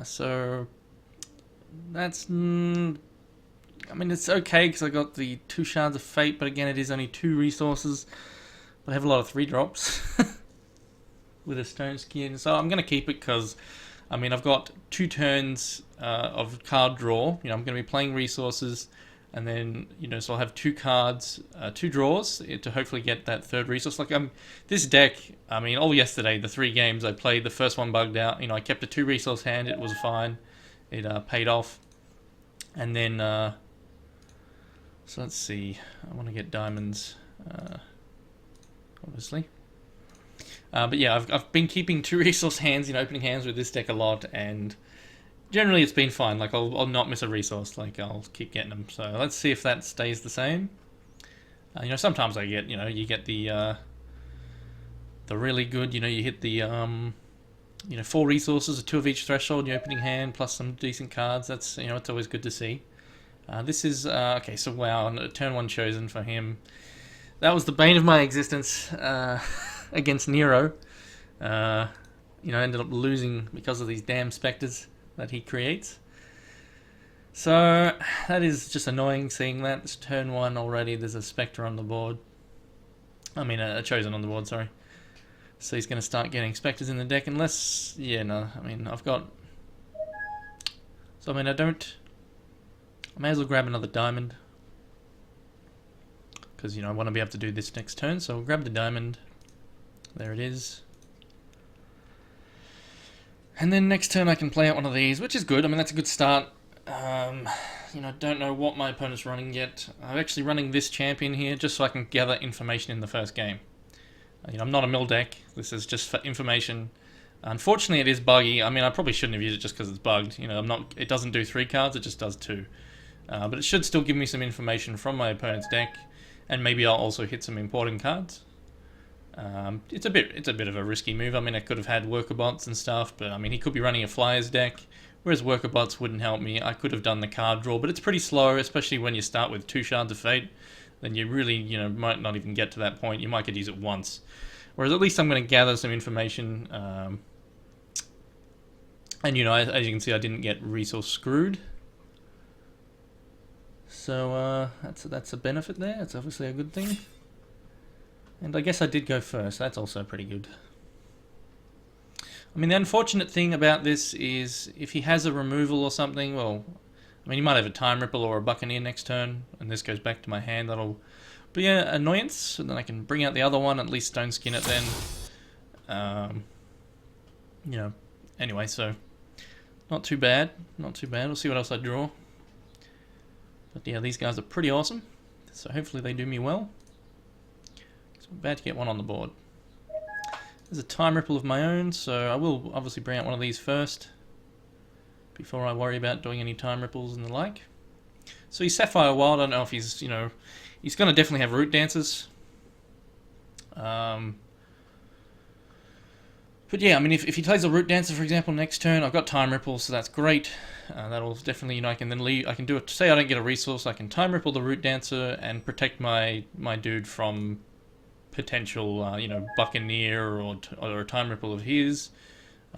So that's... I mean, it's okay because I got the 2 Shards of Fate, but again, it is only 2 resources. But I have a lot of 3 drops with a stone skin, so I'm going to keep it because, I mean, I've got 2 turns of card draw. You know, I'm going to be playing resources, and then, you know, so I'll have 2 cards, 2 draws to hopefully get that 3rd resource. Like, this deck, I mean, all yesterday, the 3 games I played, the first one bugged out. You know, I kept a 2 resource hand, it was fine. It paid off. And then, so let's see, I want to get diamonds, obviously. But yeah, I've been keeping 2 resource hands in opening hands with this deck a lot, and generally it's been fine. Like, I'll not miss a resource, like, I'll keep getting them. So let's see if that stays the same. You know, sometimes I get, you know, you get the really good, you know, you hit the, you know, 4 resources, 2 of each threshold in your opening hand, plus some decent cards. That's, you know, it's always good to see. This is, okay, so wow, turn 1 chosen for him. That was the bane of my existence against Nero. You know, I ended up losing because of these damn specters that he creates. So, that is just annoying seeing that. It's turn 1 already, there's a specter on the board. I mean, a chosen on the board, sorry. So he's going to start getting specters in the deck unless, yeah, no, I mean, I've got... So, I mean, I may as well grab another diamond. Because, you know, I want to be able to do this next turn, so I'll grab the diamond. There it is. And then next turn I can play out one of these, which is good. I mean, that's a good start. You know, don't know what my opponent's running yet. I'm actually running this champion here just so I can gather information in the first game. You know, I'm not a mill deck. This is just for information. Unfortunately, it is buggy. I mean, I probably shouldn't have used it just because it's bugged. You know, it doesn't do 3 cards, it just does 2. But it should still give me some information from my opponent's deck, and maybe I'll also hit some important cards. It's a bit of a risky move. I mean, I could have had worker bots and stuff, but I mean, he could be running a flyers deck, whereas worker bots wouldn't help me. I could have done the card draw, but it's pretty slow, especially when you start with 2 Shards of Fate. Then you really, you know, might not even get to that point. You might could use it once. Whereas at least I'm going to gather some information. And, you know, as you can see, I didn't get resource screwed. So that's a benefit there. It's obviously a good thing. And I guess I did go first. That's also pretty good. I mean, the unfortunate thing about this is if he has a removal or something, well, I mean, he might have a time ripple or a buccaneer next turn, and this goes back to my hand. That'll be an annoyance, and then I can bring out the other one, at least stone skin it then. You know, anyway, so not too bad. Not too bad. We'll see what else I draw. But yeah, these guys are pretty awesome, so hopefully they do me well. So I'm about to get one on the board. There's a time ripple of my own, so I will obviously bring out one of these first before I worry about doing any time ripples and the like. So he's Sapphire Wild. I don't know if he's, you know, he's going to definitely have Root Dancers. But yeah, I mean, if he plays a Root Dancer, for example, next turn, I've got time ripples, so that's great. That'll definitely, you know, I can then leave. I can do it. Say I don't get a resource, I can time ripple the Root Dancer and protect my dude from potential, you know, Buccaneer or a time ripple of his.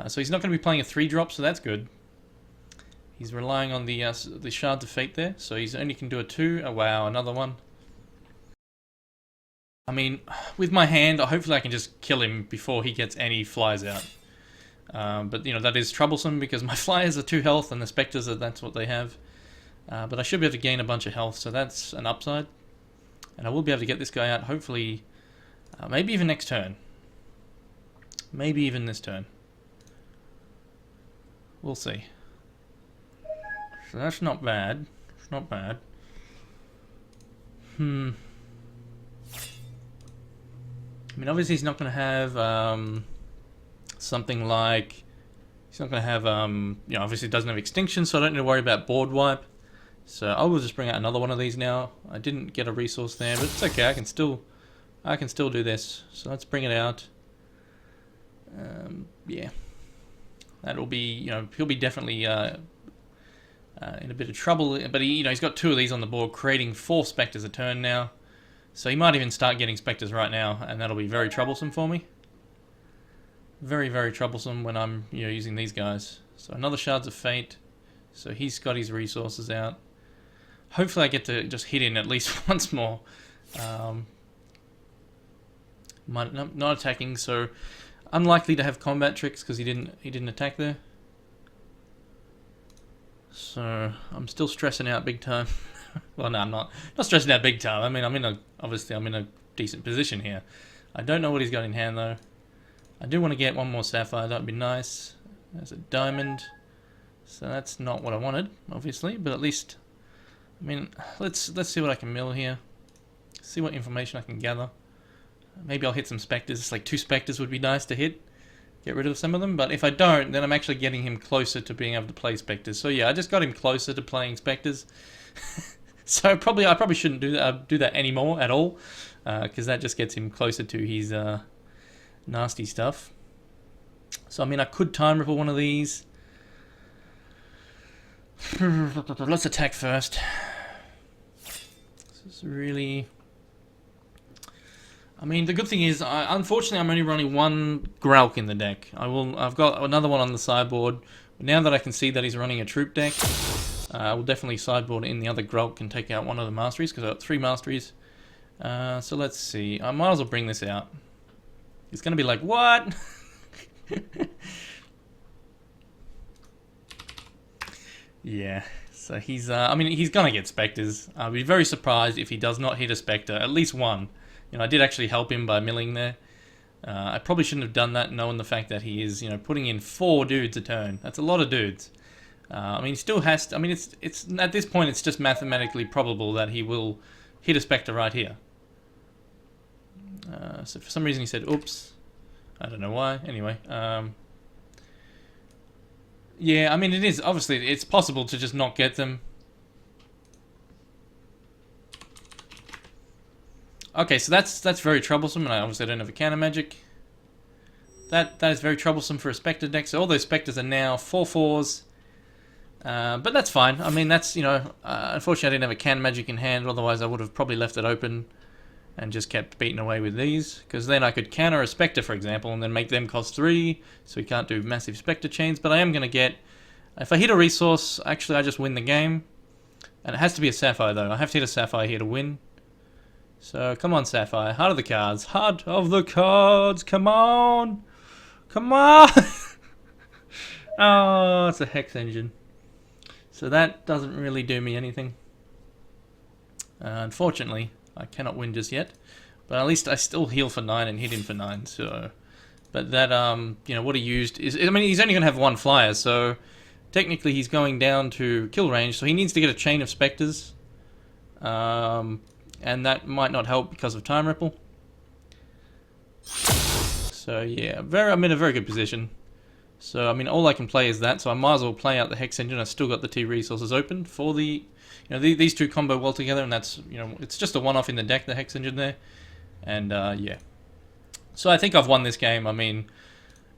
So he's not going to be playing a 3-drop, so that's good. He's relying on the Shards of Fate there, so he's only can do a 2. Oh wow, another one. I mean, with my hand, hopefully I can just kill him before he gets any flyers out. But, you know, that is troublesome because my flyers are 2 health and the specters, that's what they have. But I should be able to gain a bunch of health, so that's an upside. And I will be able to get this guy out, hopefully, maybe even next turn. Maybe even this turn. We'll see. So that's not bad. It's not bad. I mean, obviously he's not going to have something like... He's not going to have, you know, obviously it doesn't have extinction, so I don't need to worry about board wipe. So I will just bring out another one of these now. I didn't get a resource there, but it's okay. I can still do this. So let's bring it out. Yeah. That'll be, you know, he'll be definitely in a bit of trouble. But he, you know, he's got 2 of these on the board, creating 4 specters a turn now. So he might even start getting specters right now, and that'll be very troublesome for me. Very, very troublesome when I'm, you know, using these guys. So another Shards of Fate. So he's got his resources out. Hopefully I get to just hit in at least once more. Not attacking, so unlikely to have combat tricks because he didn't attack there. So I'm still stressing out big time. Well, no, I'm not stressing out big time. I mean, obviously I'm in a decent position here. I don't know what he's got in hand though. I do want to get one more sapphire. That would be nice. There's a diamond. So that's not what I wanted, obviously, but at least, I mean, let's see what I can mill here. See what information I can gather. Maybe I'll hit some specters. It's like 2 specters would be nice to hit. Get rid of some of them, but if I don't, then I'm actually getting him closer to being able to play specters. So yeah, I just got him closer to playing specters. So I probably shouldn't do that anymore at all, because that just gets him closer to his nasty stuff. So I mean, I could time ripple one of these. Let's attack first. This is really... I mean, the good thing is, unfortunately, I'm only running one Gralk in the deck. I've got another one on the sideboard. Now that I can see that he's running a troop deck, I will definitely sideboard in the other Gralk and take out one of the masteries, because I've got 3 masteries. So let's see. I might as well bring this out. It's going to be like, what? Yeah. So he's, I mean, he's going to get specters. I'll be very surprised if he does not hit a specter, at least one. You know, I did actually help him by milling there. I probably shouldn't have done that, knowing the fact that he is, you know, putting in 4 dudes a turn. That's a lot of dudes. I mean, he still has to, I mean, it's at this point, it's just mathematically probable that he will hit a specter right here. So for some reason he said, oops. I don't know why. Anyway. Yeah, I mean, it is, obviously, it's possible to just not get them. Okay, so that's very troublesome, and I obviously don't have a counter magic. That is very troublesome for a Spectre deck. So all those Spectres are now 4/4s. But that's fine. I mean, that's, you know, unfortunately I didn't have a counter magic in hand, otherwise I would have probably left it open and just kept beating away with these. Because then I could counter a Spectre, for example, and then make them cost 3, so we can't do massive Spectre chains. But I am going to get, if I hit a resource, actually I just win the game. And it has to be a Sapphire though. I have to hit a Sapphire here to win. So, come on, Sapphire. Heart of the cards. Heart of the cards. Come on. Come on. Oh, it's a Hex engine. So that doesn't really do me anything. Unfortunately, I cannot win just yet. But at least I still heal for 9 and hit him for 9. So, but that, you know, what he used is... I mean, he's only going to have 1 flyer, so... Technically, he's going down to kill range, so he needs to get a chain of Spectres. And that might not help because of time ripple. So yeah, I'm in a very good position. So I mean, all I can play is that. So I might as well play out the Hex engine. I've still got the 2 resources open for the, you know, these 2 combo well together, and that's, you know, it's just a one-off in the deck, the Hex engine there. And yeah. So I think I've won this game. I mean,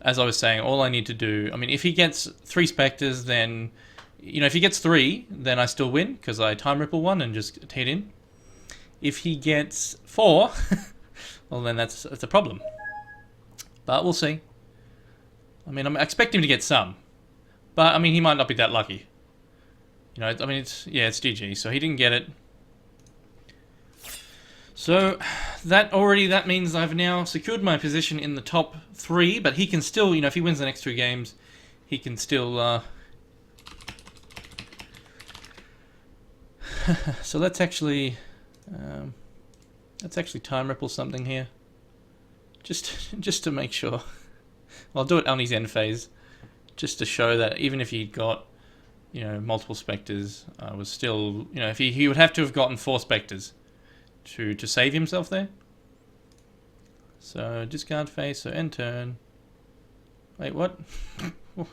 as I was saying, all I need to do, I mean, if he gets 3 Spectres, then, you know, if he gets 3, then I still win because I time ripple 1 and just hit in. If he gets 4, well then that's a problem. But we'll see. I mean, I'm expecting him to get some. But, I mean, he might not be that lucky. You know, I mean, it's GG, so he didn't get it. So, that means I've now secured my position in the top 3, but he can still, you know, if he wins the next 2 games, he can still, so let's actually time ripple something here. Just to make sure. I'll do it on his end phase, just to show that even if he got, you know, multiple Spectres, was still, you know, if he would have to have gotten 4 Spectres to save himself there. So discard phase, so end turn. Wait, what?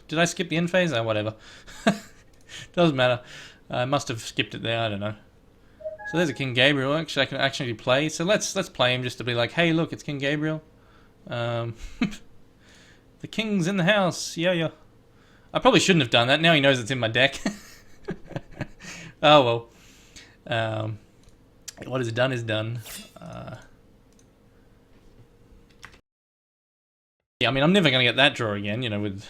Did I skip the end phase? Oh, whatever. Doesn't matter. I must have skipped it there. I don't know. So there's a King Gabriel. Actually, I can actually play. So let's play him just to be like, hey, look, it's King Gabriel. The king's in the house. Yeah. I probably shouldn't have done that. Now he knows it's in my deck. Oh well. What is done is done. Yeah, I mean, I'm never going to get that draw again, you know, with...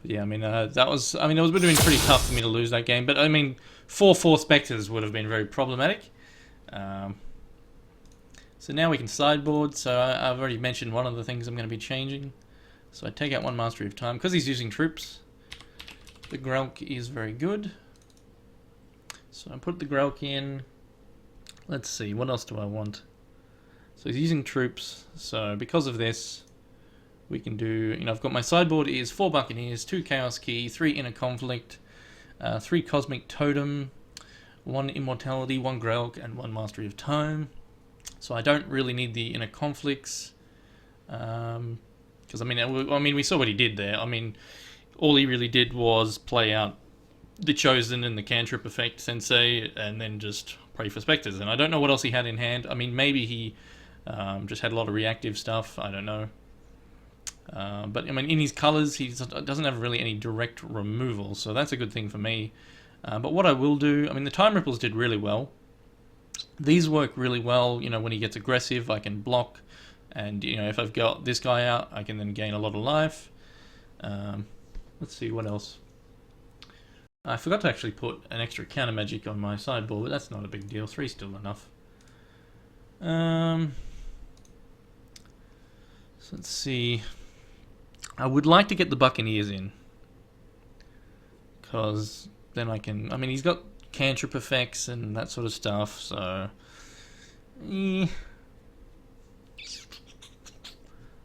But yeah, I mean, that was, I mean, it would have been pretty tough for me to lose that game. But I mean, 4/4 Spectres would have been very problematic. So now we can sideboard. So I've already mentioned one of the things I'm going to be changing. So I take out one Mastery of Time because he's using troops. The Grelk is very good. So I put the Grelk in. Let's see, what else do I want? So he's using troops. So because of this, we can do, you know, I've got my sideboard is 4 Buccaneers, 2 Chaos Key, 3 Inner Conflict, 3 Cosmic Totem, 1 Immortality, 1 Grelk, and 1 Mastery of Time. So I don't really need the Inner Conflicts. Because I mean, we saw what he did there. I mean, all he really did was play out the Chosen and the Cantrip effect Sensei, and then just pray for Spectres. And I don't know what else he had in hand. I mean, maybe he just had a lot of reactive stuff. I don't know. But I mean, in his colors, he doesn't have really any direct removal, so that's a good thing for me. But what I will do, I mean, the Time Ripples did really well. These work really well. You know, when he gets aggressive, I can block. And, you know, if I've got this guy out, I can then gain a lot of life. Let's see, what else? I forgot to actually put an extra counter magic on my sideboard, but that's not a big deal. 3's still enough. So let's see. I would like to get the Buccaneers in. Because then I can... I mean, he's got cantrip effects and that sort of stuff, so...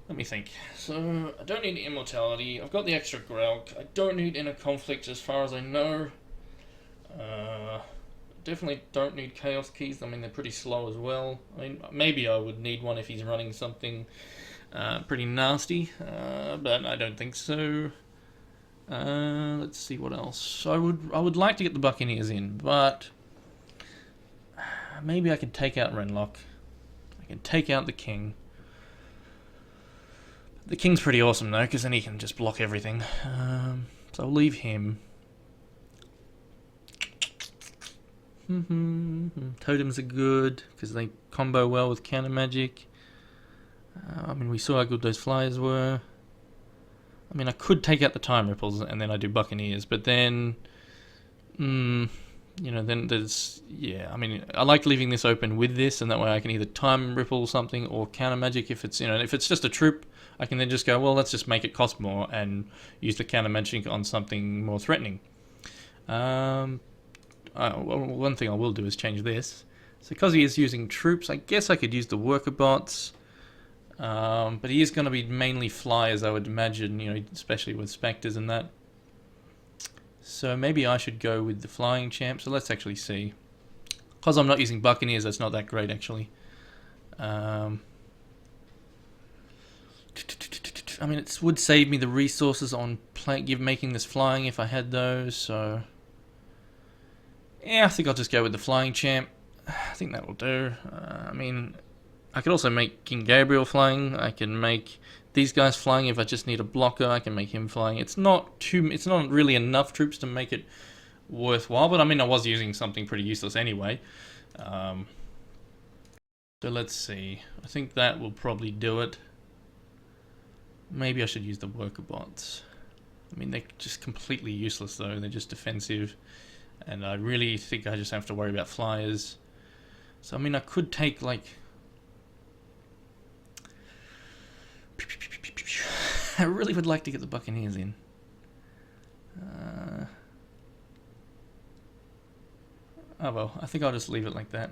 Let me think. So, I don't need Immortality. I've got the extra Grelk. I don't need Inner Conflict as far as I know. Definitely don't need Chaos Keys. I mean, they're pretty slow as well. I mean, maybe I would need one if he's running something pretty nasty, but I don't think so. Let's see what else. I would like to get the Buccaneers in, but maybe I can take out Renlock. I can take out the King. The King's pretty awesome though, because then he can just block everything. So I'll leave him. Totems are good, because they combo well with counter magic. I mean, we saw how good those flyers were. I mean, I could take out the Time Ripples and then I do Buccaneers, but then... you know, then there's... Yeah, I mean, I like leaving this open with this, and that way I can either Time Ripple something or counter magic. If it's, you know, if it's just a troop, I can then just go, well, let's just make it cost more and use the counter magic on something more threatening. One thing I will do is change this. So because he is using troops, I guess I could use the worker bots. But he is going to be mainly flyers, I would imagine, you know, especially with Spectres and that. So maybe I should go with the flying champ. So let's actually see. Because I'm not using Buccaneers, that's not that great actually. I mean, it would save me the resources on making this flying if I had those, so... Yeah, I think I'll just go with the flying champ. I think that will do. I mean, I could also make King Gabriel flying. I can make these guys flying if I just need a blocker. I can make him flying. It's not really enough troops to make it worthwhile, but I mean, I was using something pretty useless anyway. So let's see. I think that will probably do it. Maybe I should use the worker bots. I mean, they're just completely useless though. They're just defensive. And I really think I just have to worry about flyers. So, I mean, I could take, like... I really would like to get the Buccaneers in. Oh well, I think I'll just leave it like that.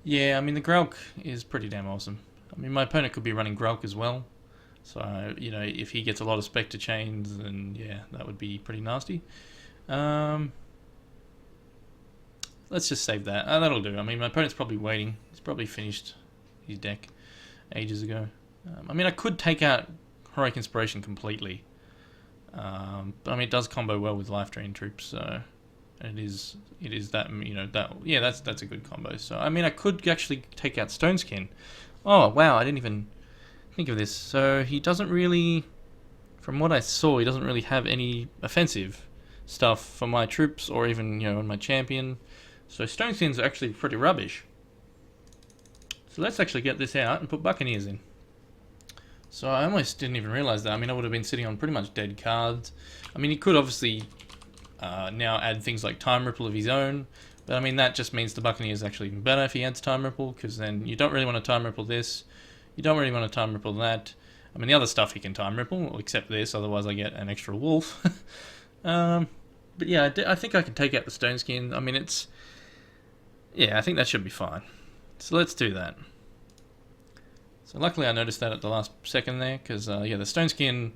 Yeah, I mean, the Grelk is pretty damn awesome. I mean, my opponent could be running Grelk as well. So, you know, if he gets a lot of Spectre chains, then yeah, that would be pretty nasty. Let's just save that. That'll do. I mean, my opponent's probably waiting. He's probably finished his deck ages ago. I mean, I could take out Heroic Inspiration completely. But I mean, it does combo well with Life Drain troops, so it is that, you know, that, yeah, that's a good combo. So I mean, I could actually take out Stoneskin. Oh wow, I didn't even think of this. So he doesn't really, from what I saw, he doesn't really have any offensive stuff for my troops or even, you know, on my champion. So Stoneskin's actually pretty rubbish. So let's actually get this out and put Buccaneers in. So I almost didn't even realize that. I mean, I would have been sitting on pretty much dead cards. I mean, he could obviously now add things like Time Ripple of his own, but I mean, that just means the Buccaneer is actually even better if he adds Time Ripple, because then you don't really want to Time Ripple this, you don't really want to Time Ripple that. I mean, the other stuff he can Time Ripple, except this, otherwise I get an extra wolf. But yeah, I think I can take out the Stone Skin. I mean, it's... Yeah, I think that should be fine. So let's do that. So luckily I noticed that at the last second there, because yeah, the Stone Skin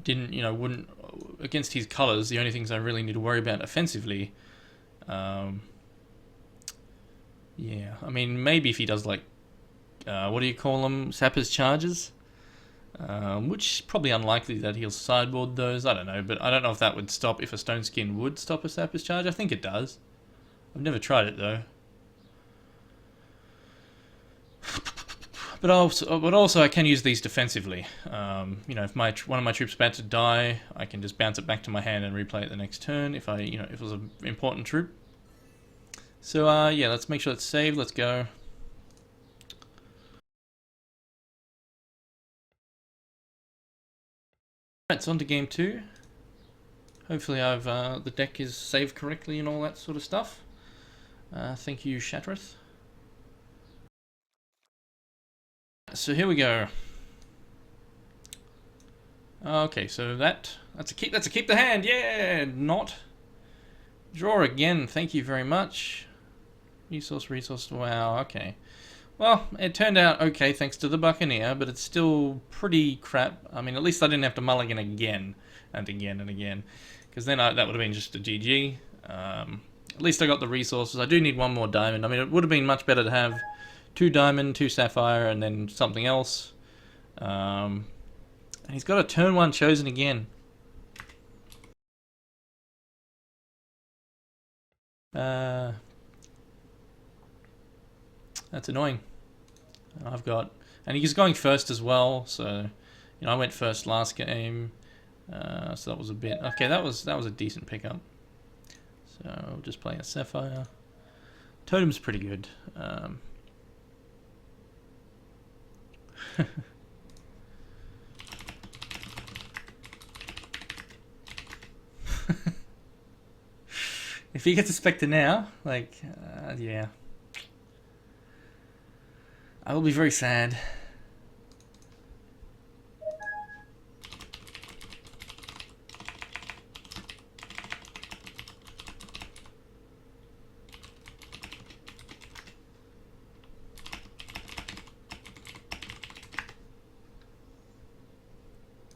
didn't, wouldn't, against his colours, the only things I really need to worry about offensively, yeah, I mean, maybe if he does like, what do you call them, Sapper's Charges, which is probably unlikely that he'll sideboard those, I don't know, but I don't know if that would stop, if a Stone Skin would stop a Sapper's Charge. I think it does. I've never tried it though. But also I can use these defensively. If one of my troops about to die, I can just bounce it back to my hand and replay it the next turn if if it was an important troop. So yeah, let's make sure it's saved. Let's go. Right, it's on to game 2. Hopefully I've the deck is saved correctly and all that sort of stuff. Thank you, Shatrith. So here we go. Okay, so that's a keep the hand. Yeah, not draw again. Thank you very much. Resource. Wow. Okay. Well, it turned out okay thanks to the Buccaneer, but it's still pretty crap. I mean, at least I didn't have to mulligan again and again and again, because then that would have been just a GG. At least I got the resources. I do need one more diamond. I mean, it would have been much better to have 2 diamond, 2 sapphire, and then something else. And he's got a turn 1 chosen again. That's annoying. And he's going first as well. So, I went first last game. So that was a bit okay. That was a decent pickup. So just playing a sapphire. Totem's pretty good. If he gets a Spectre now, like, yeah, I will be very sad.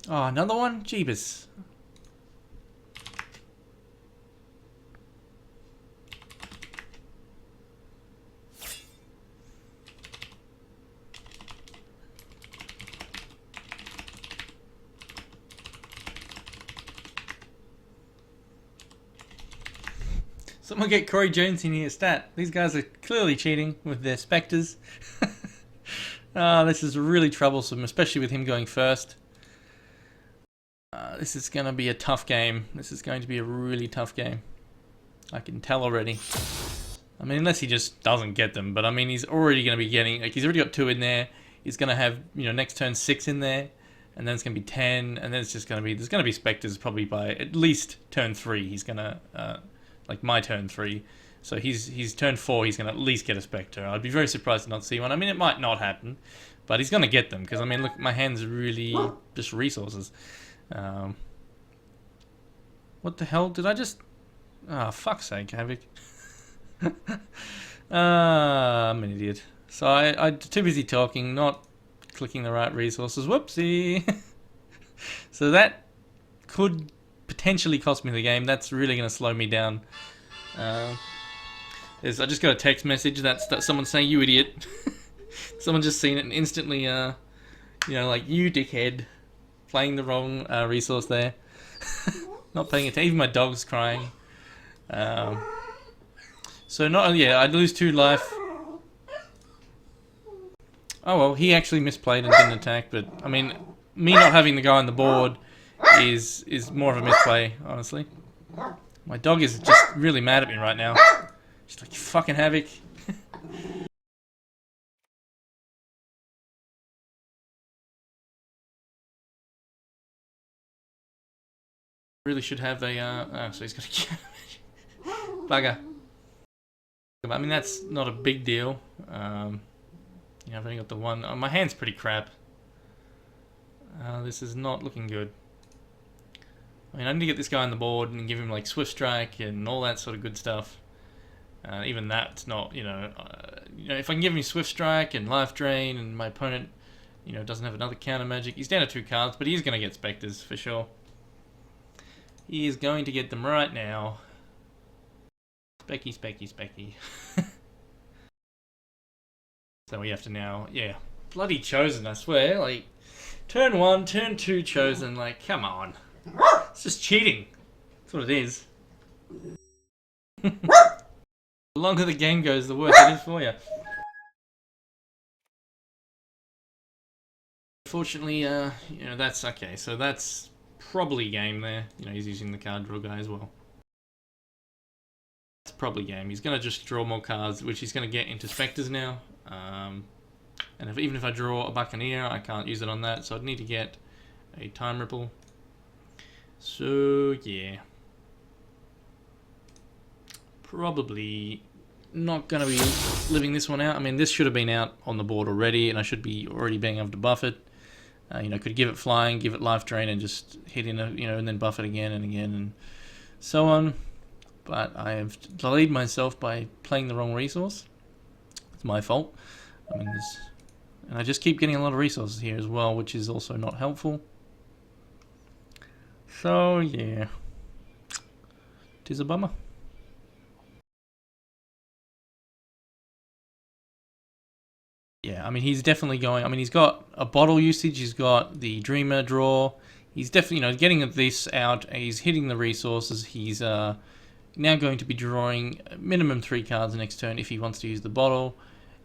Oh, another one? Jeebus. Someone get Corey Jones in here, stat. These guys are clearly cheating with their Spectres. This is really troublesome, especially with him going first. This is going to be a tough game. This is going to be a really tough game. I can tell already. I mean, unless he just doesn't get them. But I mean, he's already going to be getting... Like, he's already got 2 in there. He's going to have, next turn 6 in there. And then it's going to be 10. And then it's just going to be... There's going to be Spectres probably by at least turn 3. He's going to... like my turn 3. So he's turn 4, he's going to at least get a Spectre. I'd be very surprised to not see one. I mean, it might not happen. But he's going to get them. Because, I mean, look, my hand's really just resources. What the hell? Did I just... Oh, fuck's sake, Havoc. I'm an idiot. So I'm too busy talking, not clicking the right resources. Whoopsie! So that could potentially cost me the game. That's really going to slow me down. I just got a text message that's someone saying, "You idiot." Someone just seen it and instantly, like, "You dickhead." Playing the wrong resource there. Not paying attention. Even my dog's crying. So I'd lose 2 life. Oh well, he actually misplayed and didn't attack. But I mean, me not having the guy on the board is more of a misplay, honestly. My dog is just really mad at me right now. She's like, "You fucking Havoc." Really should have a, oh, so he's got a bugger. I mean, that's not a big deal. You know, I've only got the one. Oh, my hand's pretty crap. This is not looking good. I mean, I need to get this guy on the board and give him like Swift Strike and all that sort of good stuff. Even that's not, you know, if I can give him Swift Strike and Life Drain and my opponent, you know, doesn't have another counter magic. He's down to 2 cards, but he's going to get Spectres for sure. He is going to get them right now. Specky, specky, specky. So we have to now, yeah, bloody Chosen, I swear. Like, turn 1, turn 2 Chosen, like, come on. It's just cheating. That's what it is. The longer the game goes, the worse it is for you. Fortunately, you know, that's okay. So that's probably game there. You know, he's using the card draw guy as well. That's probably game. He's going to just draw more cards, which he's going to get into Spectres now. And even if I draw a Buccaneer, I can't use it on that. So I'd need to get a Time Ripple. So, yeah. Probably not going to be living this one out. I mean, this should have been out on the board already, and I should be already being able to buff it. You know, could give it Flying, give it Life Drain, and just hit in, you know, and then buff it again and again, and so on. But I have delayed myself by playing the wrong resource. It's my fault. I mean, and I just keep getting a lot of resources here as well, which is also not helpful. So, yeah. It is a bummer. Yeah, I mean, he's definitely going... I mean, he's got a bottle usage, he's got the Dreamer draw. He's definitely, you know, getting this out, he's hitting the resources, he's now going to be drawing minimum 3 cards next turn if he wants to use the bottle.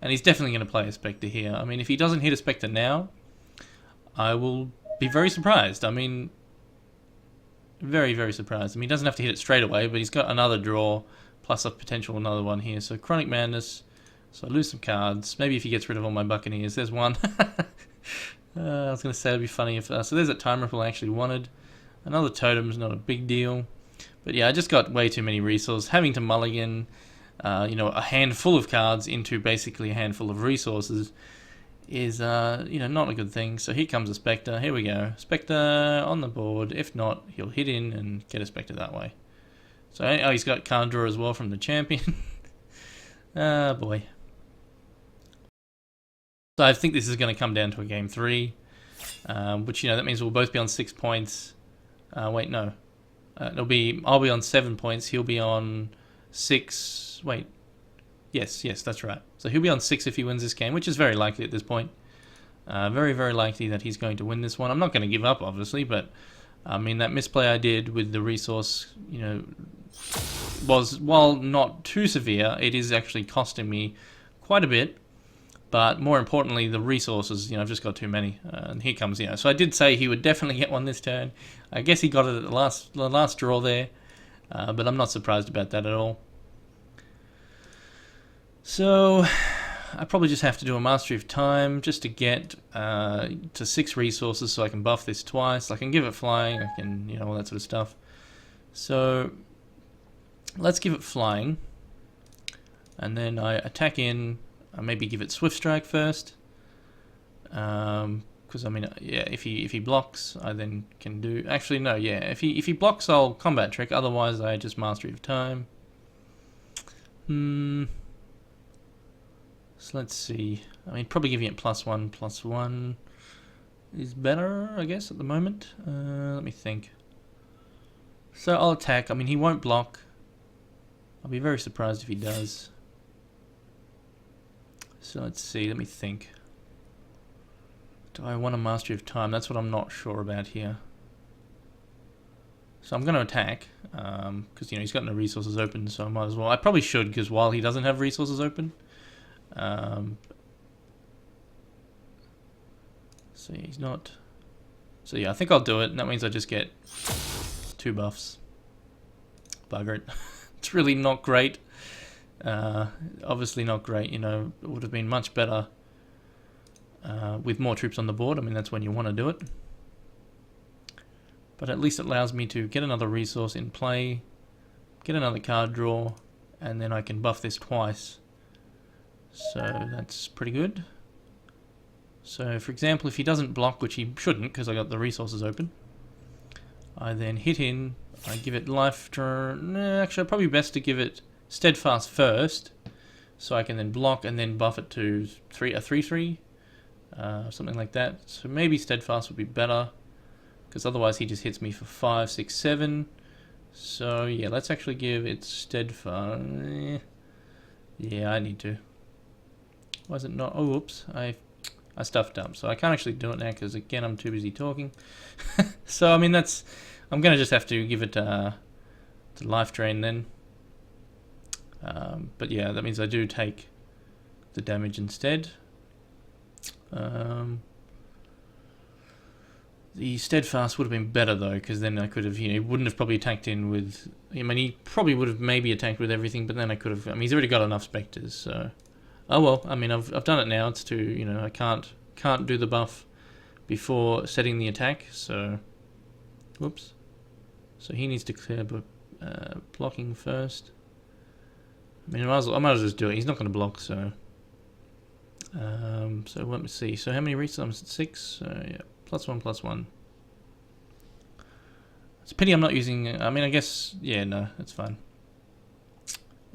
And he's definitely going to play a Spectre here. I mean, if he doesn't hit a Spectre now, I will be very surprised. I mean, very, very surprised. I mean, he doesn't have to hit it straight away, but he's got another draw, plus a potential another one here. So Chronic Madness, so I lose some cards. Maybe if he gets rid of all my Buccaneers. There's one. I was going to say it'd be funny if... so there's that Time Ripple I actually wanted. Another Totem's not a big deal. But yeah, I just got way too many resources. Having to mulligan... you know, a handful of cards into basically a handful of resources is, you know, not a good thing. So here comes a Spectre. Here we go. Spectre on the board. If not, he'll hit in and get a Spectre that way. So, oh, he's got card draw as well from the champion. Ah, boy. So I think this is going to come down to a game 3, which, you know, that means we'll both be on 6 points. Wait, no. I'll be on 7 points. He'll be on 6... Wait. Yes, that's right. So he'll be on 6 if he wins this game, which is very likely at this point. Very, very likely that he's going to win this one. I'm not going to give up, obviously, but I mean, that misplay I did with the resource, you know, was, while not too severe, it is actually costing me quite a bit. But more importantly, the resources, you know, I've just got too many. And here comes, you know, so I did say he would definitely get one this turn. I guess he got it at the last draw there. But I'm not surprised about that at all. So, I probably just have to do a Mastery of Time just to get to 6 resources so I can buff this twice. I can give it Flying, I can, you know, all that sort of stuff. So, let's give it Flying. And then I attack in, I maybe give it Swift Strike first. Because, I mean, yeah, if he blocks, I then can do... Actually, no, yeah, if he blocks, I'll Combat Trick. Otherwise, I just Mastery of Time. So let's see. I mean, probably giving it +1/+1 is better, I guess, at the moment. Let me think. So I'll attack. I mean, he won't block. I'll be very surprised if he does. So let's see. Let me think. Do I want a Mastery of Time? That's what I'm not sure about here. So I'm going to attack. Because, you know, he's got no resources open, so I might as well. I probably should, because while he doesn't have resources open... so yeah, he's not. So yeah, I think I'll do it. And that means I just get 2 buffs. Bugger it. It's really not great. Obviously not great. You know, it would have been much better with more troops on the board. I mean, that's when you want to do it. But at least it allows me to get another resource in play, get another card draw, and then I can buff this twice. So that's pretty good. So for example, if he doesn't block, which he shouldn't because I got the resources open, I then hit in, I give it life turn. Actually, probably best to give it steadfast first, so I can then block and then buff it to a 3/3, something like that. So maybe steadfast would be better, because otherwise he just hits me for 5, 6, 7. So yeah, let's actually give it steadfast. Yeah, I need to. Why is it not? Oh, whoops! I stuffed up, so I can't actually do it now because again I'm too busy talking. So I mean I'm gonna just have to give it to life drain then. But yeah, that means I do take the damage instead. The steadfast would have been better though, because then I could have, he wouldn't have probably attacked in with. I mean, he probably would have maybe attacked with everything, but then I could have. I mean, he's already got enough specters, so. Oh well. I mean, I've done it now. It's to I can't do the buff before setting the attack. So, whoops. So he needs to clear blocking first. I mean, I might as well just do it. He's not going to block, so. So let me see. So how many resources? 6. So yeah, +1/+1. It's a pity I'm not using. I mean, I guess yeah, no, it's fine.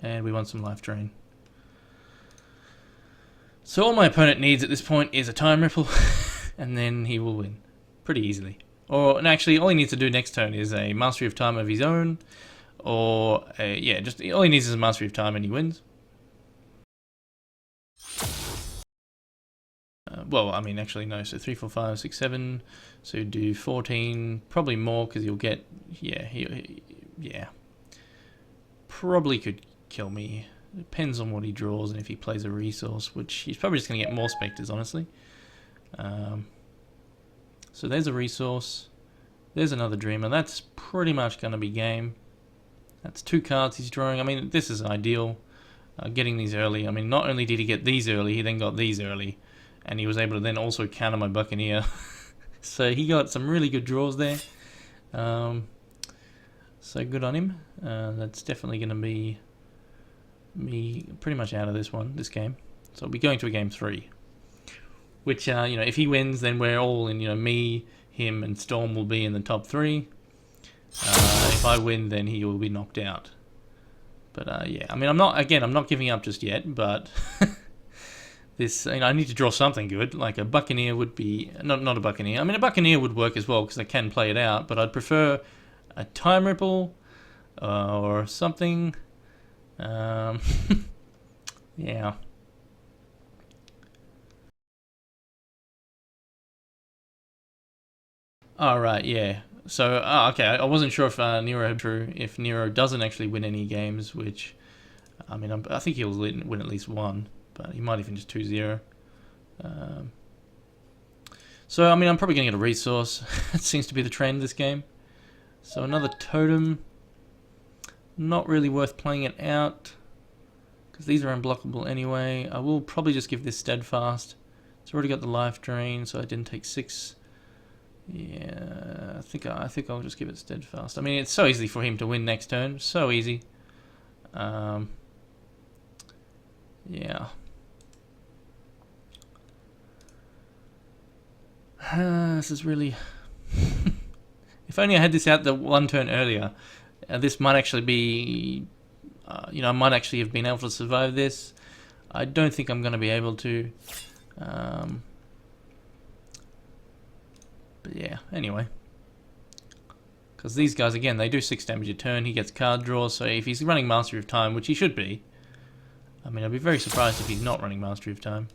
And we want some life drain. So all my opponent needs at this point is a time ripple, and then he will win pretty easily. Or and actually, all he needs to do next turn is a mastery of time of his own, or yeah, just all he needs is a mastery of time, and he wins. Well, I mean, actually no. So 3, 4, 5, 6, 7. So do 14, probably more because he'll get. Yeah, yeah, probably could kill me. Depends on what he draws and if he plays a resource, which he's probably just going to get more specters, honestly. So there's a resource. There's another dreamer. That's pretty much going to be game. That's 2 cards he's drawing. I mean, this is ideal. Getting these early. I mean, not only did he get these early, he then got these early. And he was able to then also counter my Buccaneer. So he got some really good draws there. So good on him. That's definitely going to be me pretty much out of this game. So I'll be going to a game 3. Which, if he wins, then we're all in, me, him, and Storm will be in the top 3. If I win, then he will be knocked out. But, yeah, I mean, I'm not giving up just yet, but this, I need to draw something good. Like a Buccaneer would be, not a Buccaneer. I mean, a Buccaneer would work as well, because I can play it out, but I'd prefer a Time Ripple, or something. Yeah. Alright, yeah. So, okay, I wasn't sure if Nero doesn't actually win any games, which, I mean, I think he'll win at least 1, but he might even just 2-0. So, I mean, I'm probably going to get a resource. It seems to be the trend this game. So, another totem. Not really worth playing it out, because these are unblockable anyway. I will probably just give this steadfast. It's already got the life drain, so I didn't take 6. Yeah, I think I'll just give it steadfast. I mean, it's so easy for him to win next turn. So easy. Yeah. This is really. If only I had this out the 1 turn earlier. This might actually be. I might actually have been able to survive this. I don't think I'm going to be able to. But yeah, anyway. Because these guys, again, they do 6 damage a turn. He gets card draw, so if he's running Mastery of Time, which he should be. I mean, I'd be very surprised if he's not running Mastery of Time.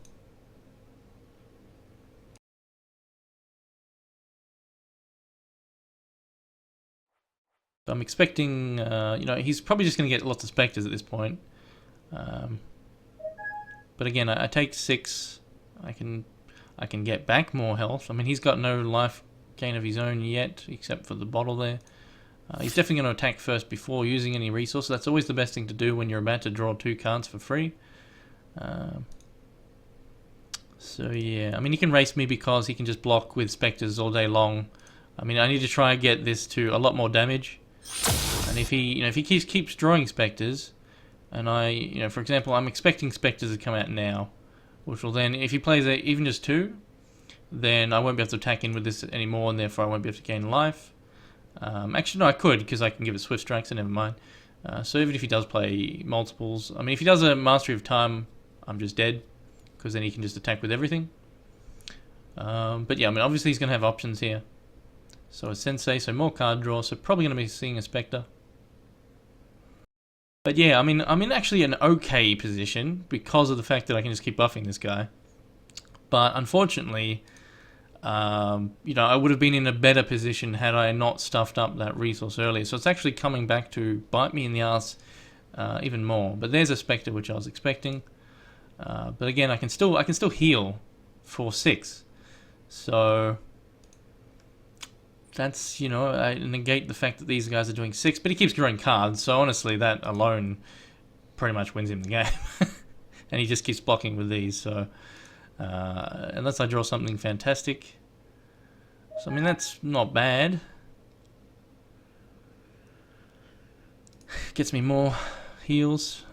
So I'm expecting, he's probably just going to get lots of Spectres at this point. But again, I take 6. I can get back more health. I mean, he's got no life gain of his own yet, except for the bottle there. He's definitely going to attack first before using any resources. That's always the best thing to do when you're about to draw 2 cards for free. So yeah, I mean, he can race me because he can just block with Spectres all day long. I mean, I need to try and get this to a lot more damage. And if he keeps drawing specters, and for example, I'm expecting specters to come out now, which will then, if he plays even just 2, then I won't be able to attack in with this anymore, and therefore I won't be able to gain life. Actually, no, I could, because I can give it Swift Strike, so never mind. So even if he does play multiples, I mean, if he does a Mastery of Time, I'm just dead, because then he can just attack with everything. But yeah, I mean, obviously he's going to have options here. So a Sensei, so more card draw, so probably going to be seeing a Spectre. But yeah, I mean, I'm in actually an okay position because of the fact that I can just keep buffing this guy. But unfortunately, I would have been in a better position had I not stuffed up that resource earlier. So it's actually coming back to bite me in the ass even more. But there's a Spectre which I was expecting. But again, I can still heal for 6. So that's, I negate the fact that these guys are doing 6, but he keeps drawing cards, so honestly that alone pretty much wins him the game. And he just keeps blocking with these, so unless I draw something fantastic. So I mean, that's not bad. Gets me more heals.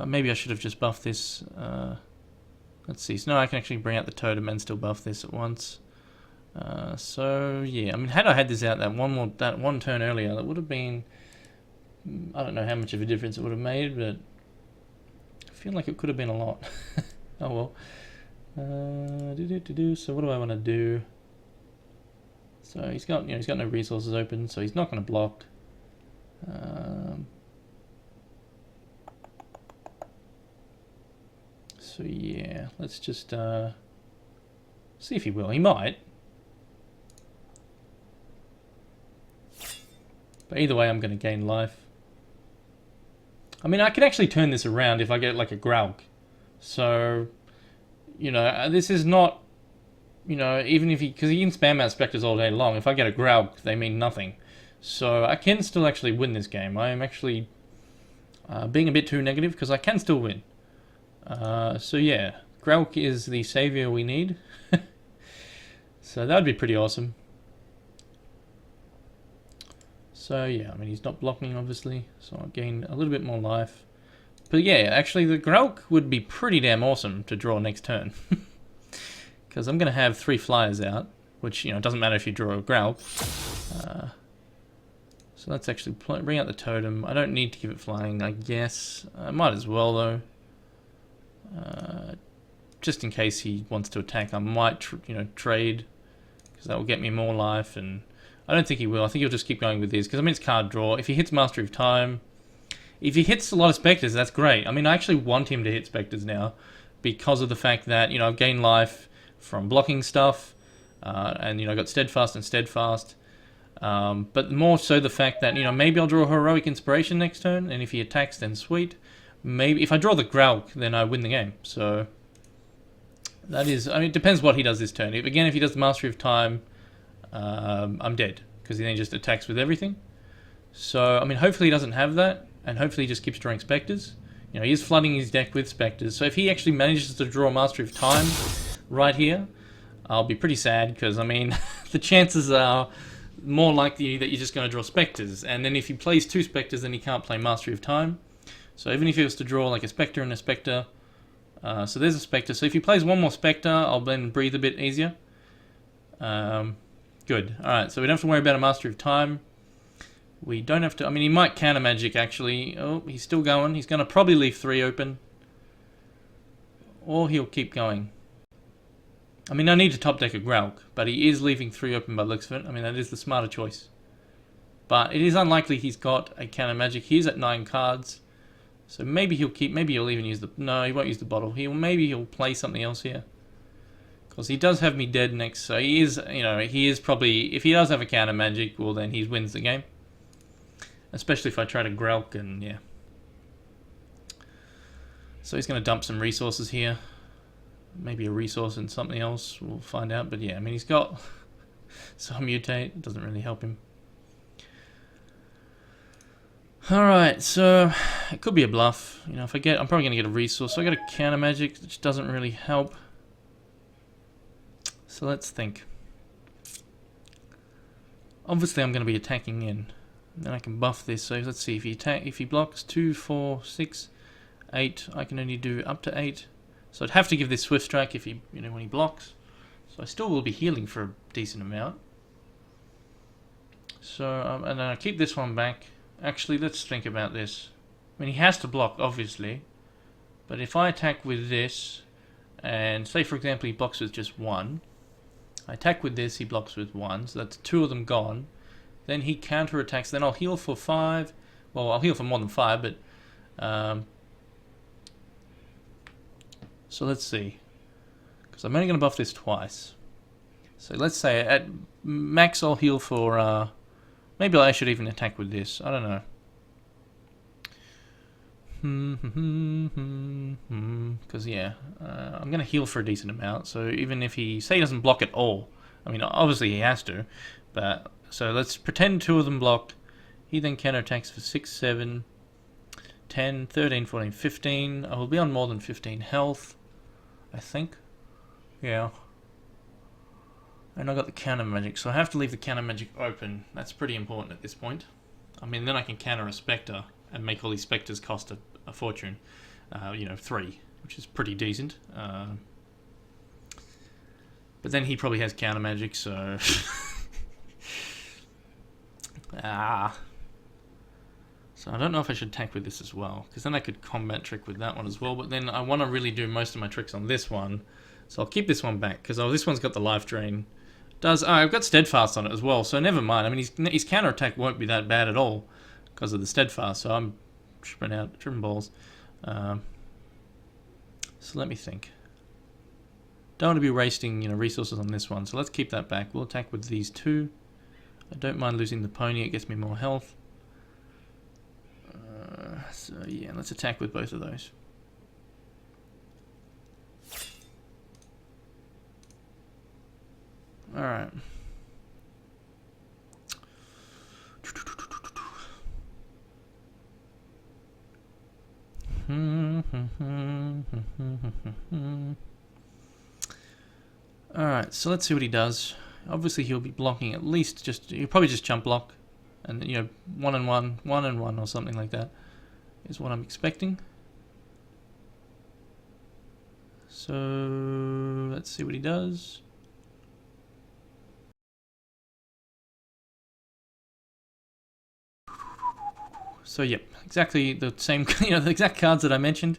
Maybe I should have just buffed this. Let's see, so now I can actually bring out the totem and still buff this at once. So yeah, I mean, had I had this out that one turn earlier, that would have been, I don't know how much of a difference it would have made, but I feel like it could have been a lot. Oh well. So what do I want to do? So he's got no resources open, so he's not going to block. So yeah, let's just see if he will. He might. But either way, I'm going to gain life. I mean, I can actually turn this around if I get like a Grauk. So, this is not, even if because he can spam out Spectres all day long. If I get a Grauk, they mean nothing. So I can still actually win this game. I am actually being a bit too negative because I can still win. So yeah, Grauk is the savior we need. So that would be pretty awesome. So yeah, I mean, he's not blocking obviously, so I'll gain a little bit more life. But yeah, actually the Grauk would be pretty damn awesome to draw next turn. Because I'm going to have 3 flyers out, which, it doesn't matter if you draw a Grauk. So let's actually bring out the totem. I don't need to give it flying, I guess. I might as well though. Just in case he wants to attack, I might trade, because that will get me more life, and I don't think he will. I think he'll just keep going with this, because I mean, it's card draw. If he hits Mastery of Time, if he hits a lot of Spectres, that's great. I mean, I actually want him to hit Spectres now, because of the fact that, I've gained life from blocking stuff, and, I got Steadfast and Steadfast. But more so the fact that, maybe I'll draw Heroic Inspiration next turn, and if he attacks, then sweet. Maybe if I draw the Grauk, then I win the game. So that is, I mean, it depends what he does this turn. If he does the Mastery of Time, I'm dead, because he then just attacks with everything. So, I mean, hopefully he doesn't have that, and hopefully he just keeps drawing Spectres. He is flooding his deck with Spectres, so if he actually manages to draw Mastery of Time right here, I'll be pretty sad, because, I mean, the chances are more likely that you're just going to draw Spectres, and then if he plays 2 Spectres, then he can't play Mastery of Time. So even if he was to draw like a Spectre and a Spectre, so there's a Spectre, so if he plays one more Spectre, I'll then breathe a bit easier. Good. Alright, so we don't have to worry about a Mastery of Time. We don't have to, I mean, he might counter magic actually. Oh, he's still going. He's going to probably leave 3 open. Or he'll keep going. I mean, I need to top deck a Grauk, but he is leaving 3 open by the looks of it. I mean, that is the smarter choice. But it is unlikely he's got a counter magic. He's at 9 cards. So maybe he'll keep, maybe he'll even use the, no, he won't use the bottle. Maybe he'll play something else here. Because he does have me dead next, so he is, he is probably, if he does have a counter magic, well then he wins the game. Especially if I try to Grauk, and yeah. So he's going to dump some resources here. Maybe a resource and something else, we'll find out. But yeah, I mean, he's got some mutate, it doesn't really help him. Alright, so it could be a bluff. If I get, I'm probably going to get a resource. So I got a counter magic, which doesn't really help. So let's think. obviously I'm going to be attacking in. Then I can buff this. So let's see, if he blocks 2, 4, 6, 8, I can only do up to 8. So I'd have to give this Swift Strike if he, when he blocks. So I still will be healing for a decent amount. So and then I keep this one back. Actually, let's think about this. I mean, he has to block, obviously. But if I attack with this, and say for example he blocks with just 1, I attack with this, he blocks with 1, so that's 2 of them gone. Then he counterattacks, then I'll heal for 5. Well, I'll heal for more than 5, but... so let's see. Because I'm only going to buff this twice. So let's say at max I'll heal for... maybe I should even attack with this, I don't know. Because yeah, I'm going to heal for a decent amount, so even if he, say he doesn't block at all, I mean obviously he has to, but so let's pretend 2 of them block, he then counterattacks for 6, 7, 10, 13, 14, 15, I will be on more than 15 health, I think, yeah, and I got the counter magic, so I have to leave the counter magic open, that's pretty important at this point. I mean then I can counter a Spectre and make all these Spectres cost a fortune, 3, which is pretty decent. But then he probably has counter magic, so... So I don't know if I should attack with this as well, because then I could combat trick with that one as well, but then I want to really do most of my tricks on this one, so I'll keep this one back, because this one's got the life drain. I've got steadfast on it as well, so never mind. I mean, his counter attack won't be that bad at all, because of the steadfast, so I'm tripping balls. So let me think. Don't want to be wasting resources on this one, so let's keep that back. We'll attack with these 2. I don't mind losing the pony, it gets me more health. So yeah, let's attack with both of those. Alright. Alright, so let's see what he does. Obviously he'll be blocking at least he'll probably just jump block. And 1 and 1, 1 and 1 or something like that is what I'm expecting. So let's see what he does. So yep, exactly the same, the exact cards that I mentioned.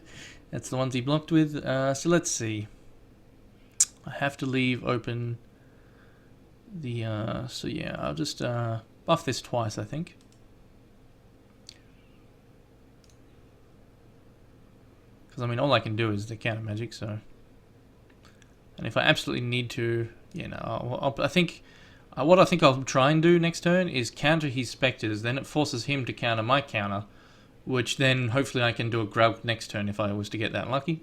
That's the ones he blocked with. So let's see. I have to leave open the, so yeah, I'll just buff this twice, I think. Because I mean, all I can do is the counter magic, so. And if I absolutely need to, I think, what I think I'll try and do next turn is counter his Spectres, then it forces him to counter my counter, which then hopefully I can do a Grelk next turn if I was to get that lucky.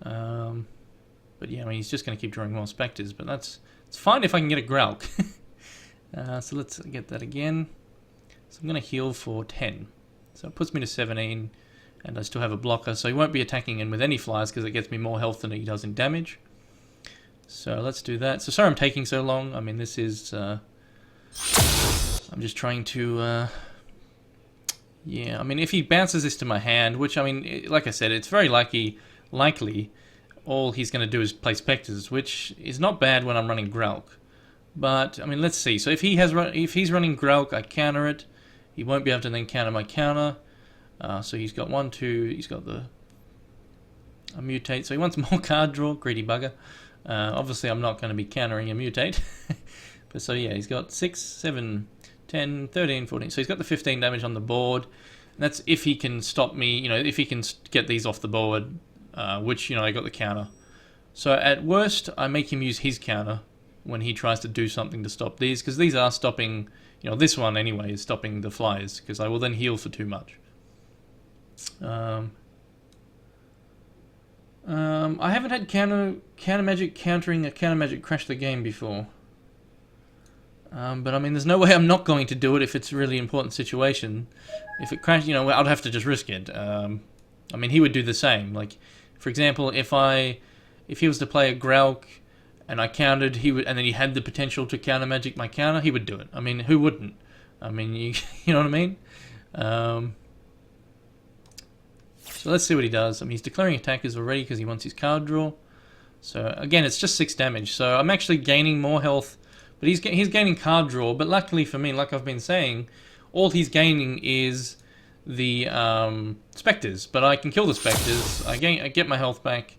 But yeah, I mean, he's just going to keep drawing more Spectres, but it's fine if I can get a Grelk. So let's get that again. So I'm going to heal for 10. So it puts me to 17, and I still have a blocker, so he won't be attacking in with any flyers because it gets me more health than he does in damage. So let's do that. So sorry I'm taking so long. I mean, this is... I'm just trying to... yeah, I mean, if he bounces this to my hand, which, I mean, like I said, it's very likely all he's going to do is play Spectres, which is not bad when I'm running Grelk. But, I mean, let's see. So if he's running Grelk, I counter it. He won't be able to then counter my counter. So he's got 1, 2, he's got a mutate. So he wants more card draw, greedy bugger. Obviously, I'm not going to be countering a mutate. But so yeah, he's got 6, 7, 10, 13, 14. So he's got the 15 damage on the board. And that's if he can stop me, if he can get these off the board, which, I got the counter. So at worst, I make him use his counter when he tries to do something to stop these, because these are stopping, this one anyway is stopping the flyers, because I will then heal for too much. I haven't had counter magic countering a counter magic crash the game before. But I mean, there's no way I'm not going to do it if it's a really important situation. If it crashes, I'd have to just risk it. I mean, he would do the same. Like, for example, if he was to play a Grelk and I countered, and then he had the potential to counter magic my counter, he would do it. I mean, who wouldn't? I mean, you know what I mean? So let's see what he does. I mean, he's declaring attackers already because he wants his card draw. So again, it's just 6 damage. So I'm actually gaining more health, but he's gaining card draw. But luckily for me, like I've been saying, all he's gaining is the specters. But I can kill the specters. I get my health back.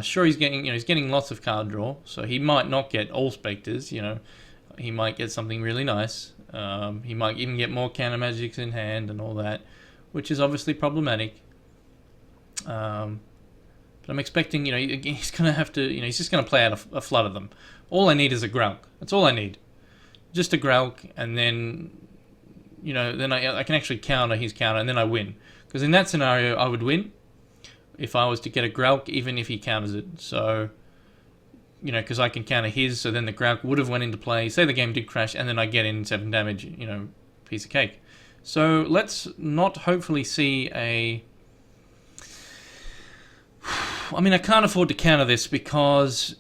Sure, he's getting lots of card draw. So he might not get all specters. He might get something really nice. He might even get more counter magics in hand and all that, which is obviously problematic. But I'm expecting, he's going to have to, he's just going to play out a flood of them. All I need is a Gralk. That's all I need. Just a Gralk, and then, then I can actually counter his counter, and then I win. Because in that scenario, I would win if I was to get a Gralk, even if he counters it. So, because I can counter his, so then the Gralk would have went into play. Say the game did crash, and then I get in 7 damage, piece of cake. So let's not hopefully see a... I mean, I can't afford to counter this because,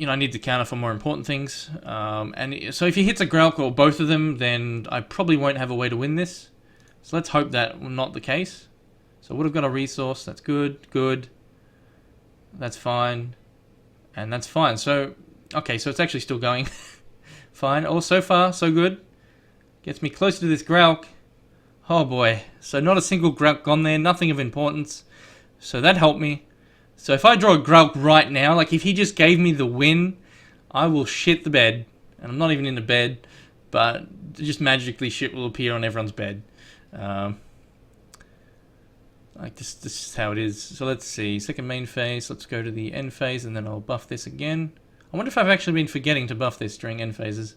I need to counter for more important things. And so if he hits a Gralk or both of them, then I probably won't have a way to win this. So let's hope that not the case. So I would have got a resource. That's good. Good. That's fine. And that's fine. So, okay, so it's actually still going. Fine. Oh, so far, so good. Gets me closer to this Gralk. Oh, boy. So not a single Gralk gone there. Nothing of importance. So that helped me. So if I draw a Gralk right now, like if he just gave me the win, I will shit the bed. And I'm not even in the bed, but just magically shit will appear on everyone's bed. Like this is how it is. So let's see. Second main phase. Let's go to the end phase, and then I'll buff this again. I wonder if I've actually been forgetting to buff this during end phases.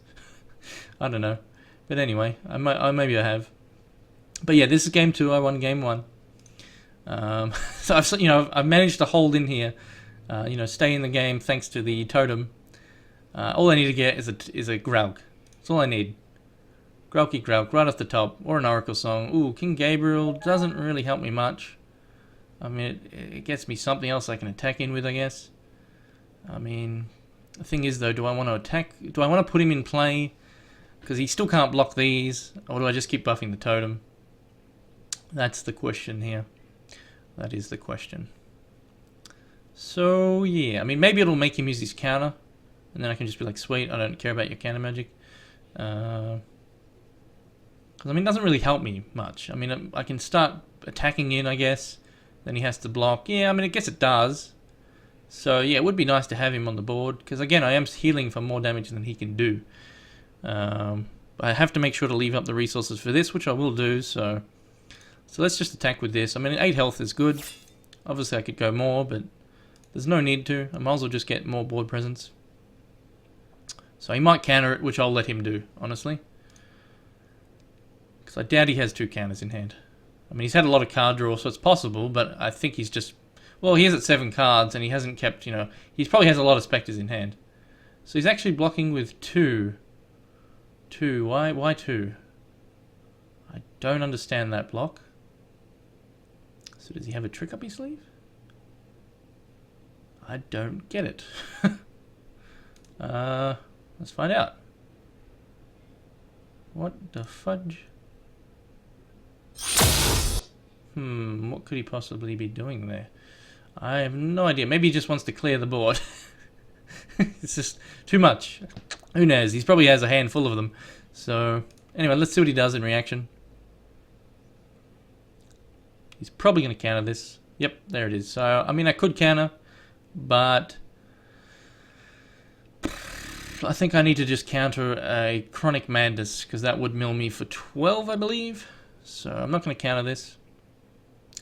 I don't know. But anyway, maybe I have. But yeah, this is game 2. I won game 1. So I've managed to hold in here, stay in the game thanks to the totem. All I need to get is a Gralk. That's all I need. Gralky Gralk right off the top, or an Oracle Song. Ooh, King Gabriel doesn't really help me much. I mean, it gets me something else I can attack in with, I guess. I mean, the thing is though, do I want to attack? Do I want to put him in play? Because he still can't block these, or do I just keep buffing the totem? That's the question here. That is the question. So, yeah. I mean, maybe it'll make him use his counter. And then I can just be like, sweet, I don't care about your counter magic. Because, I mean, it doesn't really help me much. I mean, I can start attacking in, I guess. Then he has to block. Yeah, I mean, I guess it does. So, yeah, it would be nice to have him on the board. Because, again, I am healing for more damage than he can do. But I have to make sure to leave up the resources for this, which I will do, so... So let's just attack with this. I mean, 8 health is good. Obviously, I could go more, but there's no need to. I might as well just get more board presence. So he might counter it, which I'll let him do, honestly. Because I doubt he has 2 counters in hand. I mean, he's had a lot of card draw, so it's possible, but I think he's just... Well, he has at 7 cards, and he hasn't kept, He probably has a lot of specters in hand. So he's actually blocking with 2. 2. Why 2? I don't understand that block. So does he have a trick up his sleeve? I don't get it. Let's find out. What the fudge? What could he possibly be doing there? I have no idea. Maybe he just wants to clear the board. It's just too much. Who knows? He probably has a handful of them. So, anyway, let's see what he does in reaction. He's probably going to counter this. Yep, there it is. So, I mean, I could counter, but I think I need to just counter a Chronic Madness, because that would mill me for 12, I believe. So, I'm not going to counter this.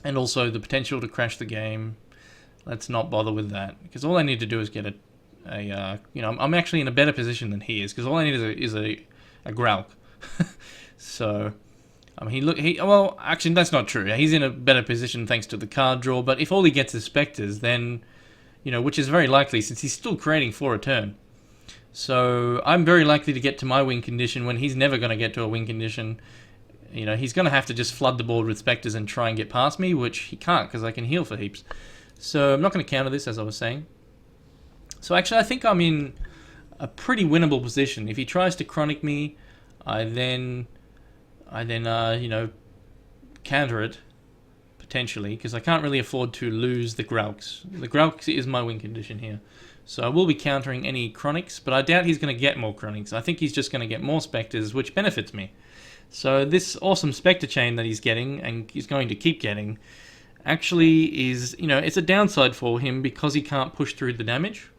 And also, the potential to crash the game. Let's not bother with that, because all I need to do is get I'm actually in a better position than he is, because all I need is a Gralk. So... I mean, well, actually, that's not true. He's in a better position thanks to the card draw, but if all he gets is specters, then, which is very likely since he's still creating 4 a turn. So, I'm very likely to get to my win condition when he's never going to get to a win condition. He's going to have to just flood the board with specters and try and get past me, which he can't because I can heal for heaps. So, I'm not going to counter this, as I was saying. So actually, I think I'm in a pretty winnable position. If he tries to chronic me, I then you know, counter it potentially, because I can't really afford to lose the Gralks. The Gralks is my win condition here. So I will be countering any chronics, but I doubt he's going to get more chronics. I think he's just going to get more specters, which benefits me. So this awesome specter chain that he's getting, and he's going to keep getting, actually is, you know, it's a downside for him because he can't push through the damage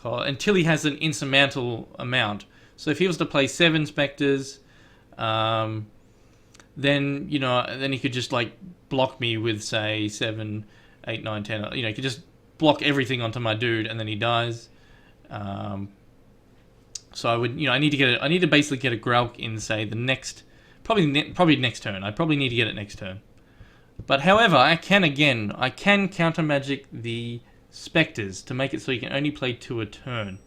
until he has an insurmountable amount. So if he was to play 7 specters, then, you know, then he could just like block me with, say, 7, 8, 9, 10. You know, he could just block everything onto my dude, and then he dies. So I would, you know, I need to basically get a Gralk in, say, the next, probably next turn. I probably need to get it next turn. But however, I can counter magic the specters to make it so you can only play 2 a turn.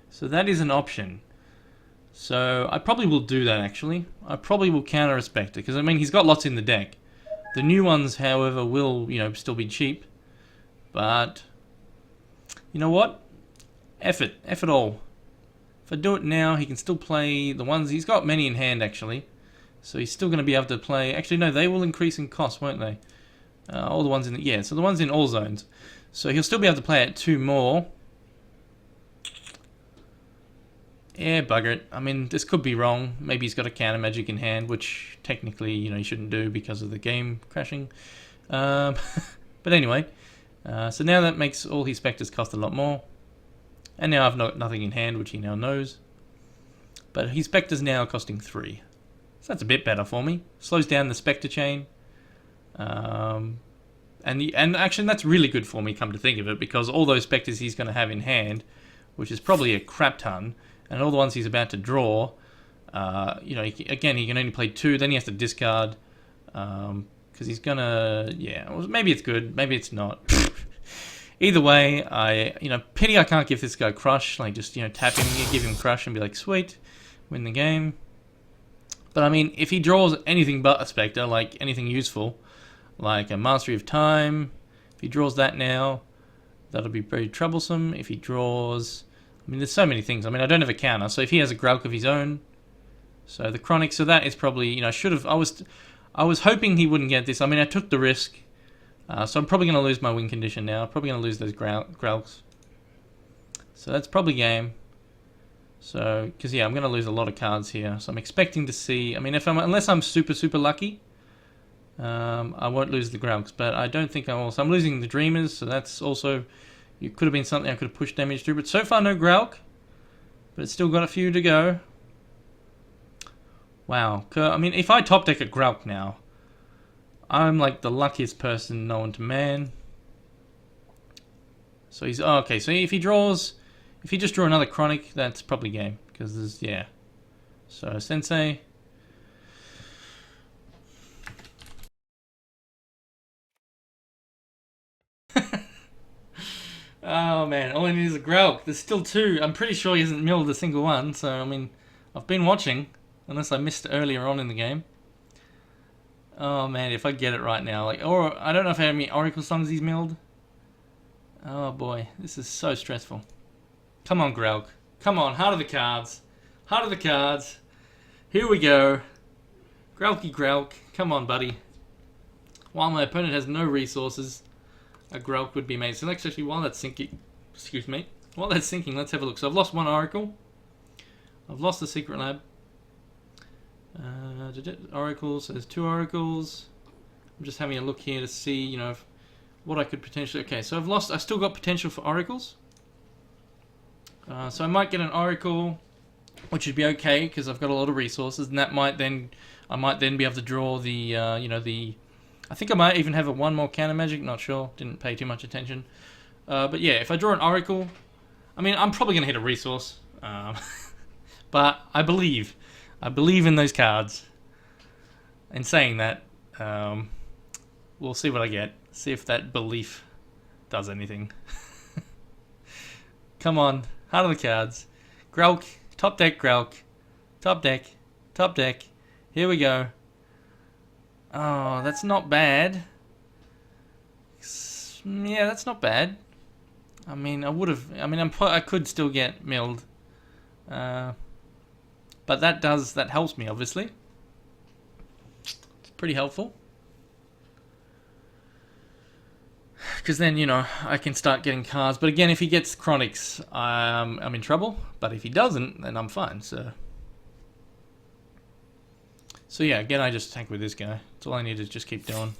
So that is an option. So I probably will do that, actually. I probably will counter a specter, because I mean, he's got lots in the deck. The new ones, however, will, you know, still be cheap. But you know what? F it all. If I do it now, he can still play the ones. He's got many in hand, actually. So he's still going to be able to play. Actually, no, they will increase in cost, won't they? All the ones in the, yeah, so the ones in all zones. So he'll still be able to play at 2 more. Yeah, bugger it. I mean, this could be wrong. Maybe he's got a counter magic in hand, which technically, you know, he shouldn't do because of the game crashing. But anyway, so now that makes all his specters cost a lot more. And now I've got nothing in hand, which he now knows. But his specters now are costing 3. So that's a bit better for me. Slows down the specter chain. And actually that's really good for me, come to think of it, because all those specters he's going to have in hand, which is probably a crap ton, and all the ones he's about to draw, you know, again, he can only play 2, then he has to discard, because he's going to, yeah, well, maybe it's good, maybe it's not. Either way, you know, pity I can't give this guy Crush, like just, you know, tap him, give him Crush and be like, sweet, win the game. But I mean, if he draws anything but a Spectre, like anything useful, like a Mastery of Time, if he draws that now, that'll be very troublesome. If he draws, I mean, there's so many things. I mean, I don't have a counter, so if he has a Gralk of his own, so the Chronic, so that is probably, you know, I was hoping he wouldn't get this. I mean, I took the risk, so I'm probably going to lose my win condition now. Probably going to lose those Gralks. So that's probably game. So, because yeah, I'm going to lose a lot of cards here. So I'm expecting to see, I mean, unless I'm super, super lucky, I won't lose the Gralks, but I don't think I will. So I'm losing the Dreamers, so that's also, it could have been something I could have pushed damage through, but so far no Gralk, but it's still got a few to go. Wow, I mean, if I top deck a Gralk now, I'm like the luckiest person known to man. So he's, oh, okay, so if he just draw another Chronic, that's probably game, because there's, yeah. So Sensei. Oh man, all I need is a Gralk. There's still 2. I'm pretty sure he hasn't milled a single one, so I mean, I've been watching, unless I missed earlier on in the game. Oh man, if I get it right now, like, or I don't know if how many Oracle songs he's milled. Oh boy, this is so stressful. Come on, Gralk. Come on, heart of the cards. Heart of the cards. Here we go. Gralky Gralk. Come on, buddy. While my opponent has no resources, a Gralk would be made. So let's actually, while that's sinking, excuse me, while that's sinking, let's have a look. So I've lost 1 Oracle. I've lost the Secret Lab. Oracles, so there's 2 Oracles. I'm just having a look here to see, you know, what I could potentially, okay, so I've still got potential for Oracles. So I might get an Oracle, which would be okay, because I've got a lot of resources, and that might then, I might then be able to draw the, you know, I think I might even have 1 more counter magic, not sure, didn't pay too much attention. But yeah, if I draw an Oracle, I mean, I'm probably going to hit a resource, but I believe in those cards. In saying that, we'll see what I get, see if that belief does anything. Come on, heart of the cards. Gralk, top deck Gralk, top deck, here we go. Oh, that's not bad. Yeah, that's not bad. I mean, I would have. I mean, I could still get milled, but that helps me obviously. It's pretty helpful because then I can start getting cards. But again, if he gets chronics, I'm in trouble. But if he doesn't, then I'm fine. So yeah, again, I just tank with this guy. That's all I need to just keep doing.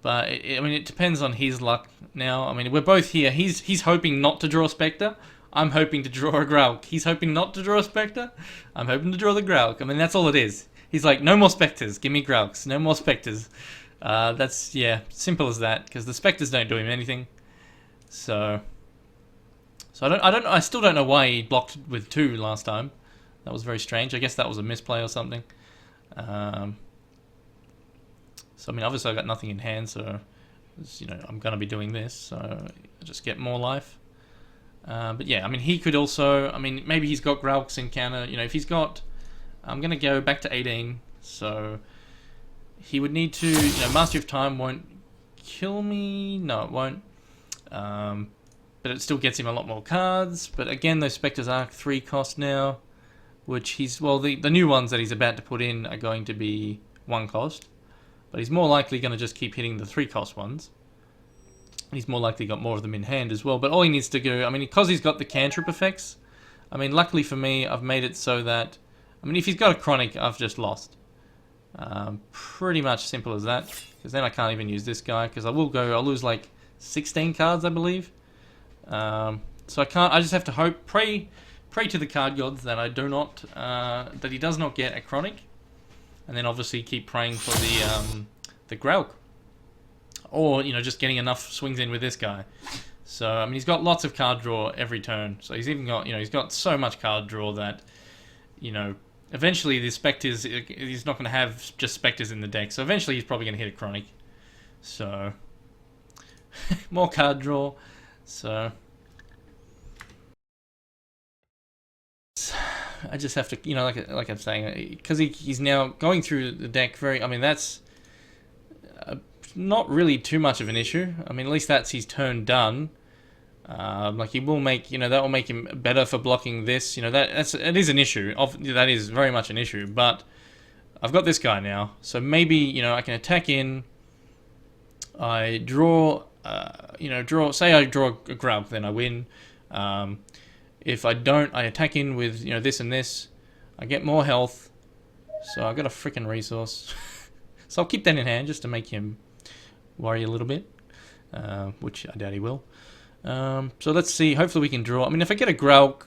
But I mean, it depends on his luck now. I mean, we're both here. He's hoping not to draw a Spectre. I'm hoping to draw a Grauk. He's hoping not to draw a Spectre. I'm hoping to draw the Grauk. I mean, that's all it is. He's like, no more Spectres. Give me Grauks. No more Spectres. That's, yeah, simple as that. Because the Spectres don't do him anything. So I still don't know why he blocked with 2 last time. That was very strange. I guess that was a misplay or something. So, I mean, obviously I've got nothing in hand, so, I'm going to be doing this, so I just get more life. But yeah, I mean, he could also, I mean, maybe he's got Grauks in counter, if he's got, I'm going to go back to 18, so he would need to, Mastery of Time won't kill me, no, it won't, but it still gets him a lot more cards, but again, those Spectres are 3 cost now, which the new ones that he's about to put in are going to be 1 cost. But he's more likely going to just keep hitting the 3 cost ones. He's more likely got more of them in hand as well. But all he needs to do, I mean, because he's got the cantrip effects, I mean, luckily for me, I've made it so that, I mean, if he's got a chronic, I've just lost. Pretty much simple as that. Because then I can't even use this guy, because I'll lose like 16 cards, I believe. So I just have to hope, pray to the card gods that I do not, that he does not get a chronic. And then obviously keep praying for the Grauk. Or, just getting enough swings in with this guy. So, I mean, he's got lots of card draw every turn. So he's even got, he's got so much card draw that, eventually the Spectres, he's not going to have just Spectres in the deck. So eventually he's probably going to hit a chronic. So, more card draw. So I just have to, like I'm saying, because he's now going through the deck very, I mean, that's not really too much of an issue. I mean, at least that's his turn done. Like, he will make, that will make him better for blocking this. It is an issue. That is very much an issue, but I've got this guy now. So maybe, I can attack in, I draw, say I draw a Grauk, then I win. If I don't, I attack in with, this and this. I get more health. So I've got a freaking resource. So I'll keep that in hand just to make him worry a little bit. Which I doubt he will. So let's see. Hopefully we can draw. I mean, if I get a Grauk,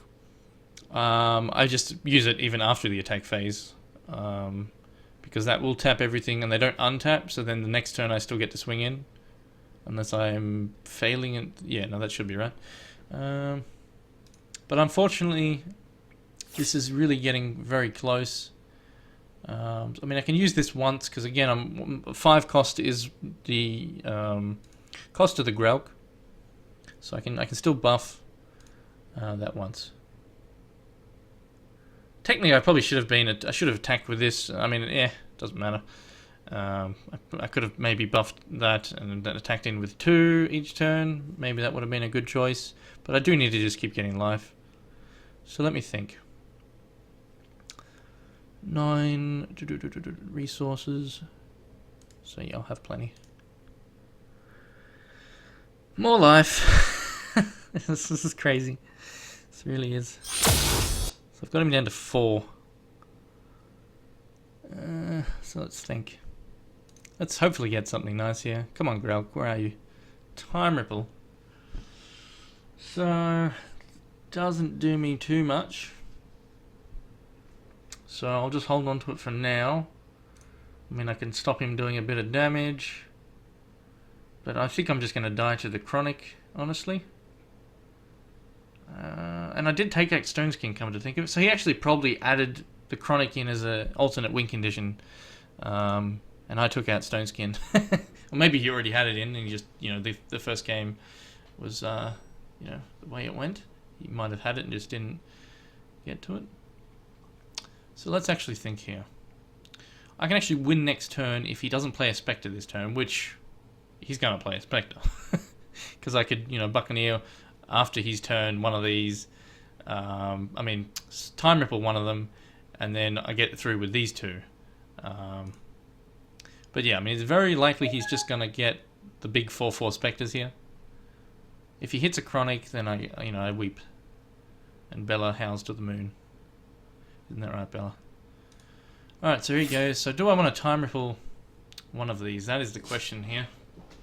I just use it even after the attack phase. Because that will tap everything and they don't untap. So then the next turn I still get to swing in. Unless I am failing it. Yeah, no, that should be right. But unfortunately, this is really getting very close. I mean, I can use this once because again, 5 cost is the cost of the Grauk, so I can still buff that once. Technically, I probably should have I should have attacked with this. I mean, doesn't matter. I could have maybe buffed that and then attacked in with 2 each turn. Maybe that would have been a good choice. But I do need to just keep getting life. So let me think. 9 resources. So yeah, I'll have plenty. More life. This is crazy. This really is. So I've got him down to 4. So let's think. Let's hopefully get something nice here. Come on, Grauk, where are you? Time Ripple. So doesn't do me too much. So I'll just hold on to it for now. I mean, I can stop him doing a bit of damage. But I think I'm just going to die to the Chronic, honestly. And I did take out Stone Skin, come to think of it. So he actually probably added the Chronic in as an alternate win condition. And I took out Stone Skin. Or maybe he already had it in and he just, the first game was, the way it went. He might have had it and just didn't get to it. So let's actually think here. I can actually win next turn if he doesn't play a Spectre this turn, which he's going to play a Spectre. Because I could, Buccaneer. after he's turned one of these. I mean, time ripple one of them, and then I get through with these two. But yeah, I mean, it's very likely he's just going to get the big 4/4 Spectres here. If he hits a Chronic, then I weep. And Bella howls to the moon. Isn't that right, Bella? Alright, so here he goes. So do I want to time ripple one of these? That is the question here.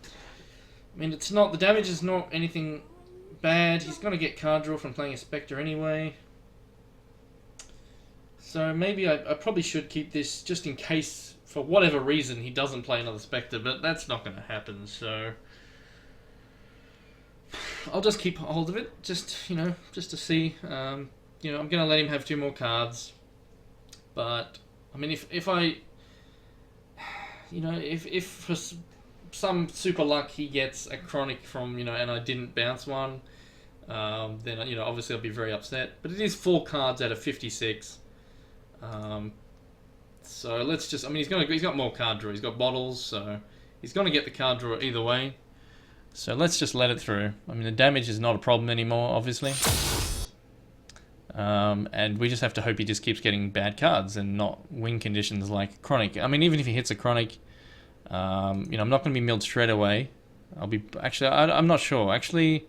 I mean, it's not, the damage is not anything bad. He's going to get card draw from playing a Spectre anyway. So maybe I probably should keep this just in case, for whatever reason, he doesn't play another Spectre, but that's not going to happen, so I'll just keep hold of it, just to see. I'm going to let him have 2 more cards, but I mean, if I, if for some super luck he gets a Chronic from, and I didn't bounce one, then obviously I'll be very upset. But it is 4 cards out of 56. So let's just, I mean, he's got more card draw. He's got bottles, so he's going to get the card draw either way. So let's just let it through. I mean, the damage is not a problem anymore, obviously. And we just have to hope he just keeps getting bad cards and not win conditions like Chronic. I mean, even if he hits a Chronic, I'm not going to be milled straight away. I'm not sure. Actually,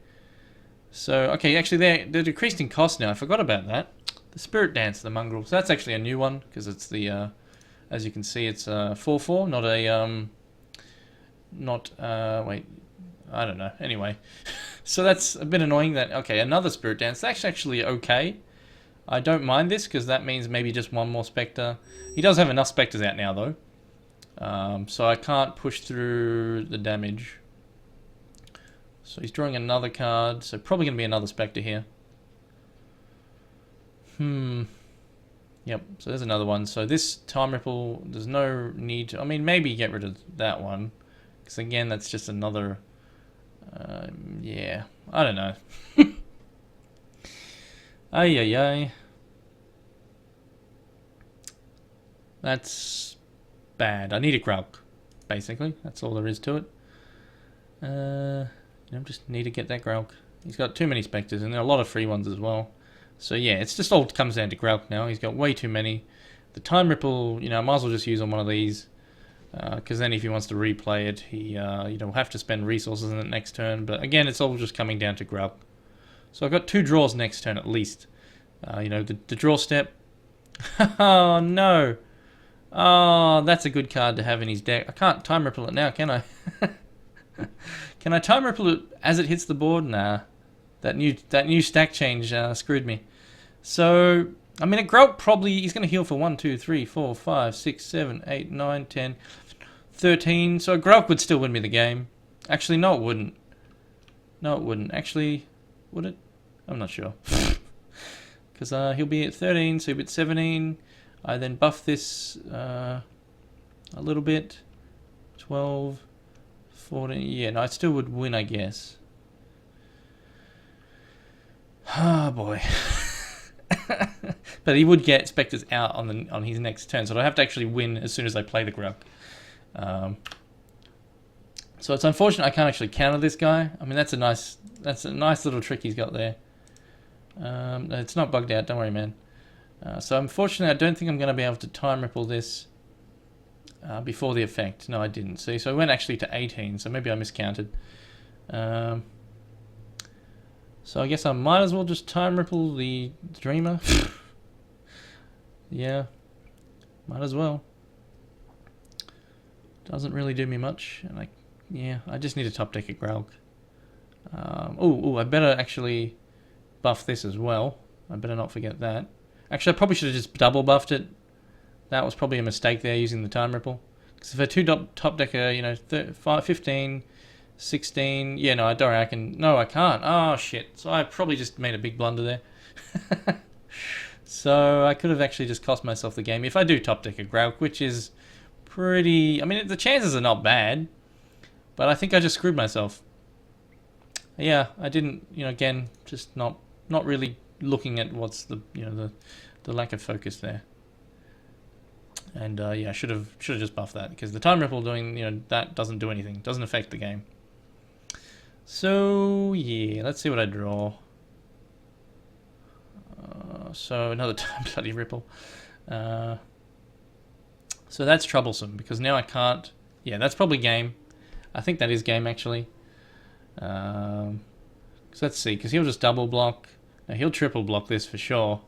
so, okay, actually they're decreased in cost now. I forgot about that. The Spirit Dance, the Mongrel. So that's actually a new one, because it's the, as you can see, it's 4/4, not a, wait, I don't know. Anyway, so that's a bit annoying that, okay, another Spirit Dance. That's actually okay. I don't mind this, because that means maybe just 1 more Spectre. He does have enough Spectres out now, though. So I can't push through the damage. So he's drawing another card, so probably going to be another Spectre here. Yep, so there's another one. So this time ripple, there's no need to, I mean, maybe get rid of that one, because again, that's just another, yeah, I don't know. Ay. That's bad. I need a Gralk, basically. That's all there is to it. Just need to get that Gralk. He's got too many Spectres, and there are a lot of free ones as well. So yeah, it's just all comes down to Gralk now. He's got way too many. The time ripple, I might as well just use on one of these, because then if he wants to replay it, he will have to spend resources in the next turn. But again, it's all just coming down to Gralk. So I've got 2 draws next turn at least. The draw step. Oh no! Oh, that's a good card to have in his deck. I can't time ripple it now, can I? Can I time ripple it as it hits the board? Nah. That new stack change screwed me. So, I mean, a Gralk probably, he's going to heal for 1, 2, 3, 4, 5, 6, 7, 8, 9, 10, 13. So a Gralk would still win me the game. Actually, no, it wouldn't. No, it wouldn't. Actually, would it? I'm not sure. Because he'll be at 13, so he'll be at 17. I then buff this a little bit. 12, 14. Yeah, no, I still would win, I guess. Oh boy. But he would get Spectres out on his next turn, so I'd have to actually win as soon as I play the Gralk. So it's unfortunate I can't actually counter this guy. I mean, that's a nice little trick he's got there. It's not bugged out, don't worry, man. So unfortunately, I don't think I'm going to be able to time ripple this before the effect. No, I didn't. See, so I went actually to 18, so maybe I miscounted. So I guess I might as well just time ripple the Dreamer. Yeah, might as well. Doesn't really do me much, and I just need to top deck a Gralk. I better actually buff this as well. I better not forget that. Actually, I probably should have just double buffed it. That was probably a mistake there using the time ripple. Because if a 2 top decker, 15. 16. Yeah, no, I don't reckon. No, I can't. Oh, shit. So I probably just made a big blunder there. So I could have actually just cost myself the game if I do top deck a Gralk, which is pretty... I mean, the chances are not bad, but I think I just screwed myself. Yeah, I didn't, again, just not really looking at what's the lack of focus there. And yeah, I should have just buffed that, because the time ripple doing, that doesn't do anything. Doesn't affect the game. So, yeah, let's see what I draw. So, another time bloody ripple. So that's troublesome, because now I can't... Yeah, that's probably game. I think that is game, actually. So let's see, because he'll just double block. Now, he'll triple block this for sure.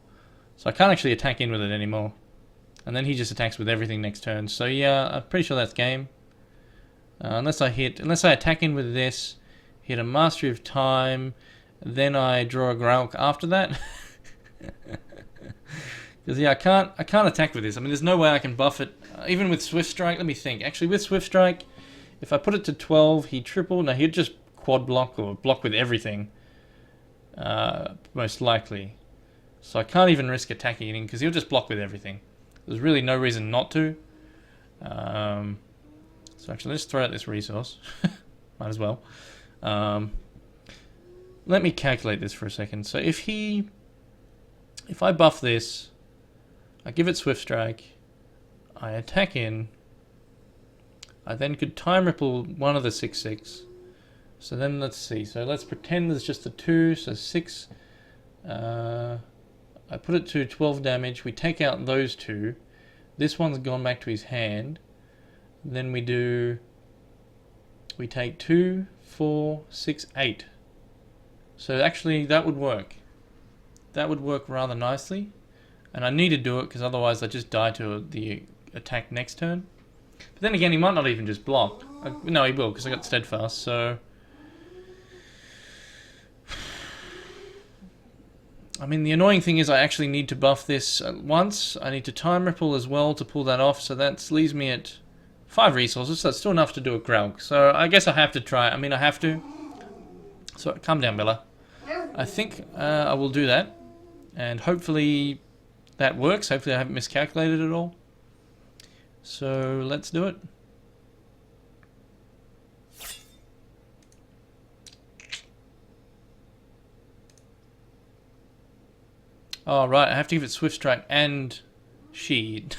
So I can't actually attack in with it anymore. And then he just attacks with everything next turn. So yeah, I'm pretty sure that's game. Unless I attack in with this, hit a Mastery of Time, then I draw a Gralk after that. Because yeah, I can't attack with this. I mean, there's no way I can buff it. Even with Swift Strike, let me think. Actually, with Swift Strike, if I put it to 12, he triple. No, he'd just quad block or block with everything. Most likely. So I can't even risk attacking in because he'll just block with everything. There's really no reason not to. So actually, let's throw out this resource. Might as well. Let me calculate this for a second. So if I buff this, I give it Swift Strike, I attack in, I then could Time Ripple one of the 6/6. So then let's see. So let's pretend there's just a 2, so 6. I put it to 12 damage. We take out those 2. This one's gone back to his hand. Then we take 2, 4, 6, 8. So actually that would work. That would work rather nicely. And I need to do it because otherwise I just die to the attack next turn. But then again, he might not even just block. No, he will because I got Steadfast, so... I mean, the annoying thing is I actually need to buff this once. I need to Time Ripple as well to pull that off, so that leaves me at 5 resources, so that's still enough to do a Gralk. So I guess I have to try. I mean, I have to. So calm down, Bella. I think I will do that, and hopefully that works. Hopefully I haven't miscalculated it all. So let's do it. Oh, right, I have to give it Swift Strike and Sheet.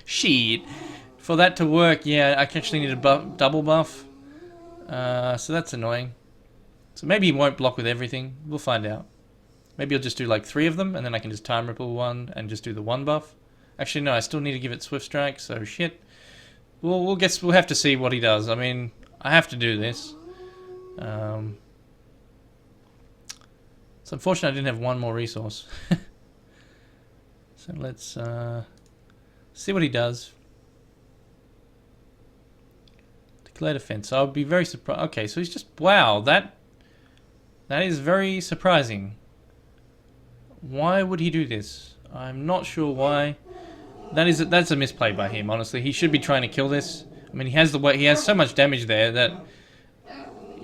Sheet. For that to work, yeah, I actually need a double buff. So that's annoying. So maybe he won't block with everything. We'll find out. Maybe he'll just do like 3 of them, and then I can just Time Ripple one and just do the 1 buff. Actually, no, I still need to give it Swift Strike, so shit. We'll have to see what he does. I mean, I have to do this. It's unfortunate I didn't have 1 more resource. So let's see what he does. Declare defense. So I would be very surprised. Okay, so he's just... Wow, that is very surprising. Why would he do this? I'm not sure why. That's a misplay by him, honestly. He should be trying to kill this. I mean, he has so much damage there that...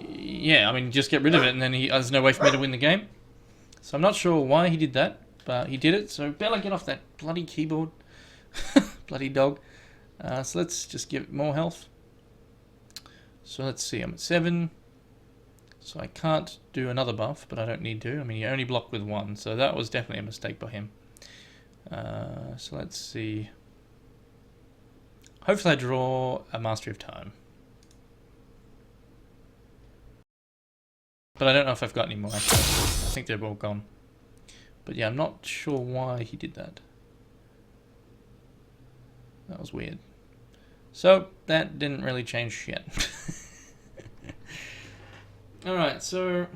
Yeah, I mean, just get rid of it and then there's no way for me to win the game. So I'm not sure why he did that. But he did it, so Bella, get off that bloody keyboard. Bloody dog. So let's just give it more health. So let's see, I'm at 7. So I can't do another buff, but I don't need to. I mean, he only blocked with 1, so that was definitely a mistake by him. So let's see. Hopefully I draw a Mastery of Time. But I don't know if I've got any more, actually. I think they're all gone. But yeah, I'm not sure why he did that. That was weird. So, that didn't really change shit. Alright, so...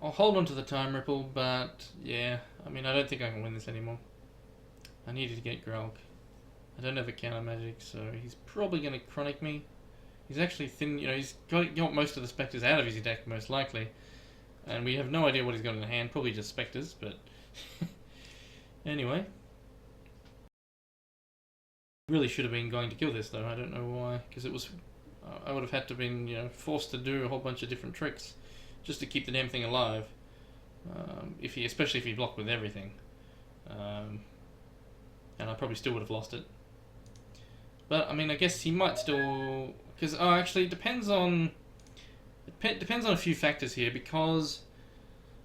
I'll hold on to the Time Ripple, but yeah, I mean, I don't think I can win this anymore. I needed to get Gralk. I don't have a counter magic, so he's probably going to Chronic me. He's actually thin, you know, he's got most of the Spectres out of his deck, most likely. And we have no idea what he's got in hand, probably just Spectres, but... Anyway. Really should have been going to kill this, though, I don't know why, because it was... I would have had to have been, you know, forced to do a whole bunch of different tricks just to keep the damn thing alive. Especially if he blocked with everything. And I probably still would have lost it. But, I mean, I guess he might still... Because, actually, it depends on... It depends on a few factors here, because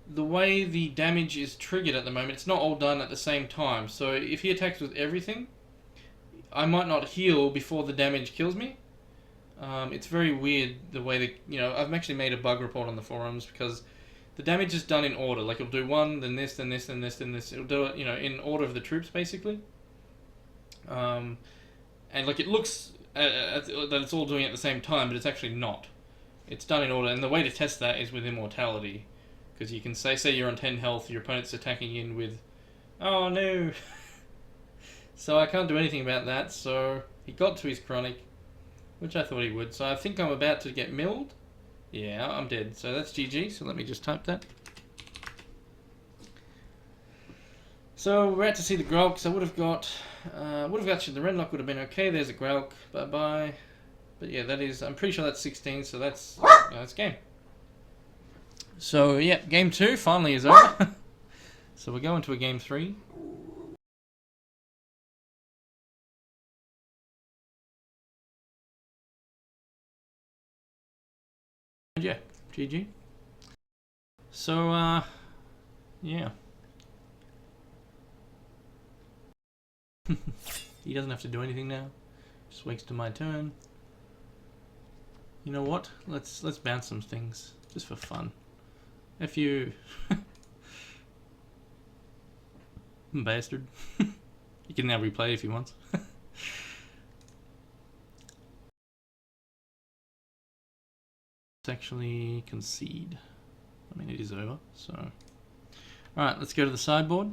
the way the damage is triggered at the moment, it's not all done at the same time. So if he attacks with everything, I might not heal before the damage kills me. It's very weird the way that, I've actually made a bug report on the forums because the damage is done in order. Like, it'll do one, then this, then this, then this, then this. It'll do it, in order of the troops, basically. And, like, it looks that it's all doing it at the same time, but it's actually not. It's done in order, and the way to test that is with immortality. Because you can say you're on 10 health, your opponent's attacking in with... Oh, no! So I can't do anything about that, so he got to his chronic, which I thought he would. So I think I'm about to get milled. Yeah, I'm dead. So that's GG, so let me just type that. So we're out to see the Grelk, so I would have got actually the Renlock would have been okay. There's a Grelk, bye-bye. But yeah, that is, I'm pretty sure that's 16, so that's game. So yeah, game 2 finally is over. So we're going to a game 3. And yeah, GG. So yeah. He doesn't have to do anything now. Just waits to my turn. You know what? Let's bounce some things just for fun. If you bastard. You can now replay if you want. Let's actually concede. I mean, it is over, so. Alright, let's go to the sideboard.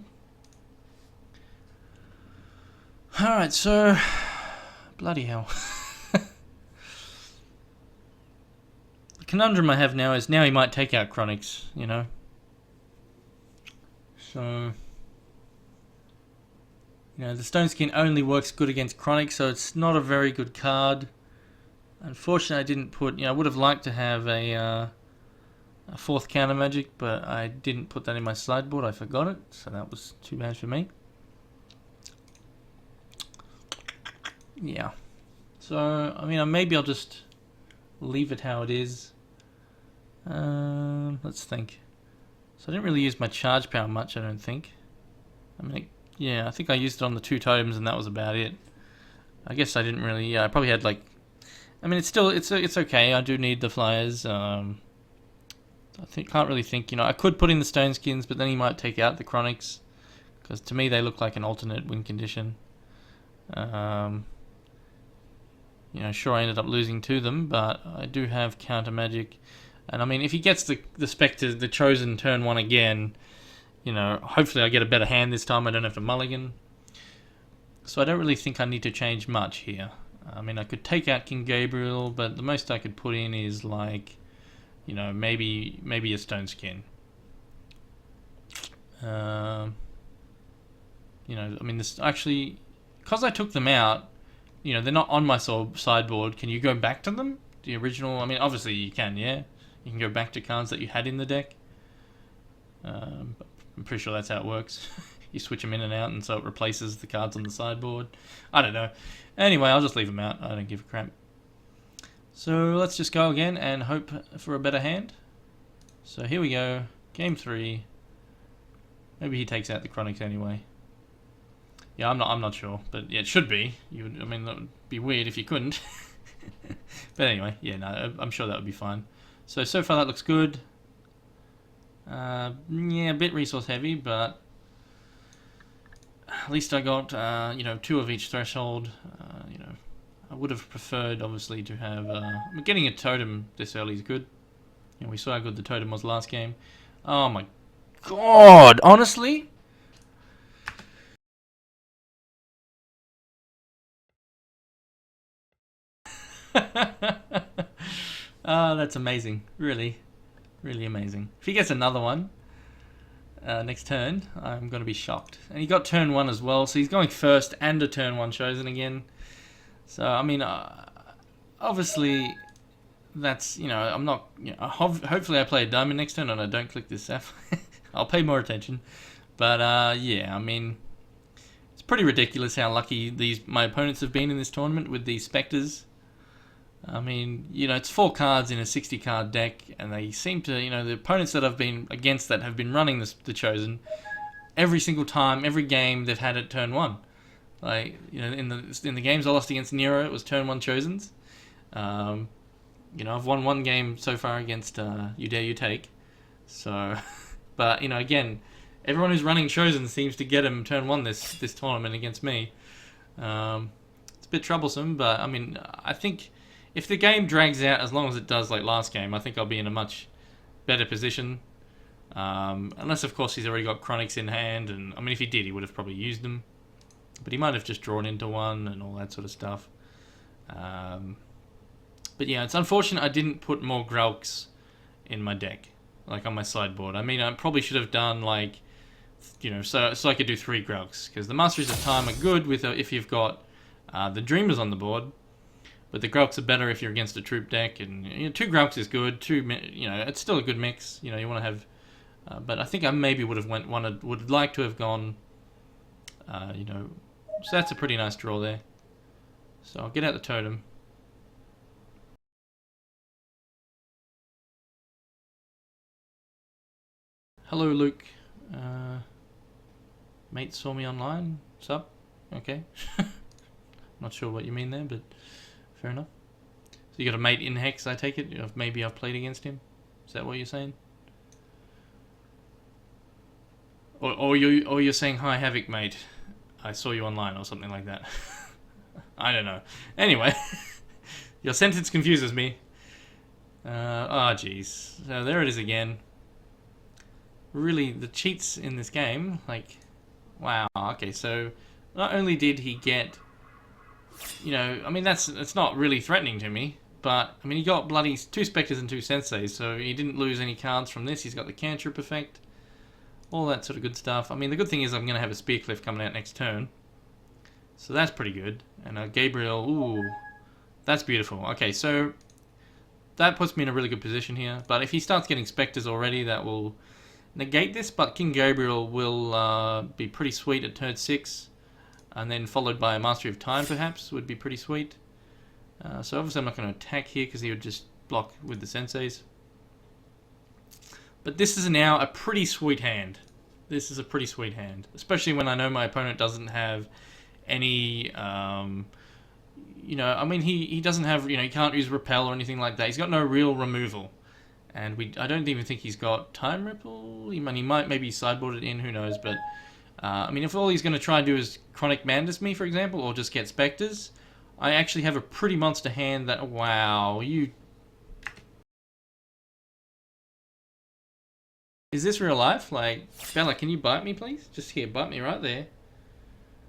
Alright, so. Bloody hell. The conundrum I have now is now he might take out Chronics, So. The Stone Skin only works good against Chronics, so it's not a very good card. Unfortunately, I didn't put... I would have liked to have a 4th counter magic, but I didn't put that in my sideboard. I forgot it, so that was too bad for me. Yeah. So, I mean, maybe I'll just leave it how it is. Let's think. So I didn't really use my charge power much, I don't think. I mean, yeah, I think I used it on the 2 totems and that was about it. I guess I didn't really... Yeah, I probably had like... I mean, it's okay. I do need the flyers. Can't really think. I could put in the Stone Skins, but then he might take out the Chronics, because to me they look like an alternate win condition. Sure, I ended up losing to them, but I do have counter magic, and I mean, if he gets the Spectre, the Chosen turn 1 again, hopefully I get a better hand this time. I don't have to mulligan. So I don't really think I need to change much here. I mean, I could take out King Gabriel, but the most I could put in is like, maybe a Stone Skin. I mean, this actually, because I took them out, they're not on my sideboard. Can you go back to them? The original, I mean, obviously you can, yeah. You can go back to cards that you had in the deck. I'm pretty sure that's how it works. You switch them in and out, and so it replaces the cards on the sideboard. I don't know. Anyway, I'll just leave them out. I don't give a crap. So let's just go again and hope for a better hand. So here we go. Game 3. Maybe he takes out the Chronics anyway. Yeah, I'm not sure, but yeah, it should be. I mean, that would be weird if you couldn't. But anyway, yeah, no, I'm sure that would be fine. So far that looks good. Yeah, a bit resource heavy, but at least I got 2 of each threshold. I would have preferred, obviously, to have getting a totem this early is good. We saw how good the totem was last game. Oh my god, honestly. Oh, that's amazing. Really amazing. If he gets another one next turn, I'm going to be shocked. And he got turn 1 as well, so he's going first and a turn 1 Chosen again. So, I mean, obviously, that's, I'm not, hopefully I play a diamond next turn and I don't click this F. I'll pay more attention. But, yeah, I mean, it's pretty ridiculous how lucky my opponents have been in this tournament with these Spectres. I mean, it's 4 cards in a 60 card deck, and they seem to, the opponents that I've been against that have been running the Chosen, every single time, every game, they've had it turn 1. Like, in the games I lost against Nero, it was turn 1 Chosens. You know, I've won one game so far against UDareUTake. So, but you know, again, everyone who's running Chosen seems to get him turn one this tournament against me. It's a bit troublesome, but I mean, I think if the game drags out as long as it does like last game, I think I'll be in a much better position. Unless, of course, he's already got Chronics in hand, and I mean, if he did, he would have probably used them. But he might have just drawn into one and all that sort of stuff. But yeah, it's unfortunate I didn't put more Grelks in my deck, like on my sideboard. I mean, I probably should have done like, you know, so I could do 3 Grelks, because the Masteries of Time are good with if you've got the Dreamers on the board, but the Grelks are better if you're against a troop deck, and you know, 2 Grelks is good. You know, it's still a good mix. You know, you want to have, but I think I maybe would have would like to have gone, you know, so that's a pretty nice draw there. So I'll get out the totem. Hello, Luke. Mate saw me online. Sup? Okay. Not sure what you mean there, but fair enough. So you got a mate in Hex, I take it? Maybe I've played against him? Is that what you're saying? Or you're saying, hi, Havoc, mate. I saw you online, or something like that. I don't know. Anyway, your sentence confuses me. Oh, jeez. So there it is again. Really, the cheats in this game, like, wow. Okay, so not only did he get, you know, I mean, it's not really threatening to me, but I mean, he got bloody 2 Spectres and 2 Senseis, so he didn't lose any cards from this. He's got the Cantrip effect, all that sort of good stuff. I mean, the good thing is I'm going to have a Spearcliff coming out next turn, so that's pretty good. And Gabriel, ooh, that's beautiful. Okay, so that puts me in a really good position here, but if he starts getting Spectres already, that will negate this, but King Gabriel will be pretty sweet at turn 6, and then followed by a Mastery of Time, perhaps, would be pretty sweet. So obviously I'm not going to attack here, because he would just block with the Senseis. But this is now a pretty sweet hand. This is a pretty sweet hand, especially when I know my opponent doesn't have any, you know, I mean, he doesn't have, you know, he can't use Repel or anything like that. He's got no real removal. And I don't even think he's got Time Ripple. He might maybe sideboard it in, who knows. But, I mean, if all he's going to try and do is Chronic Mandus me, for example, or just get Spectres, I actually have a pretty monster hand that, wow, you... Is this real life? Like, Bella, can you bite me, please? Just here, bite me right there.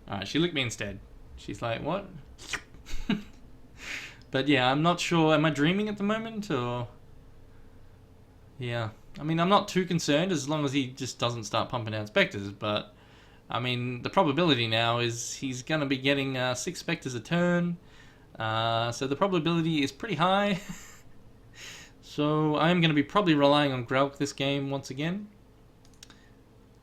Alright, she licked me instead. She's like, what? But yeah, I'm not sure. Am I dreaming at the moment, or... Yeah, I mean, I'm not too concerned as long as he just doesn't start pumping out Spectres, but, I mean, the probability now is he's going to be getting 6 Spectres a turn, so the probability is pretty high. So I'm going to be probably relying on Grelk this game once again.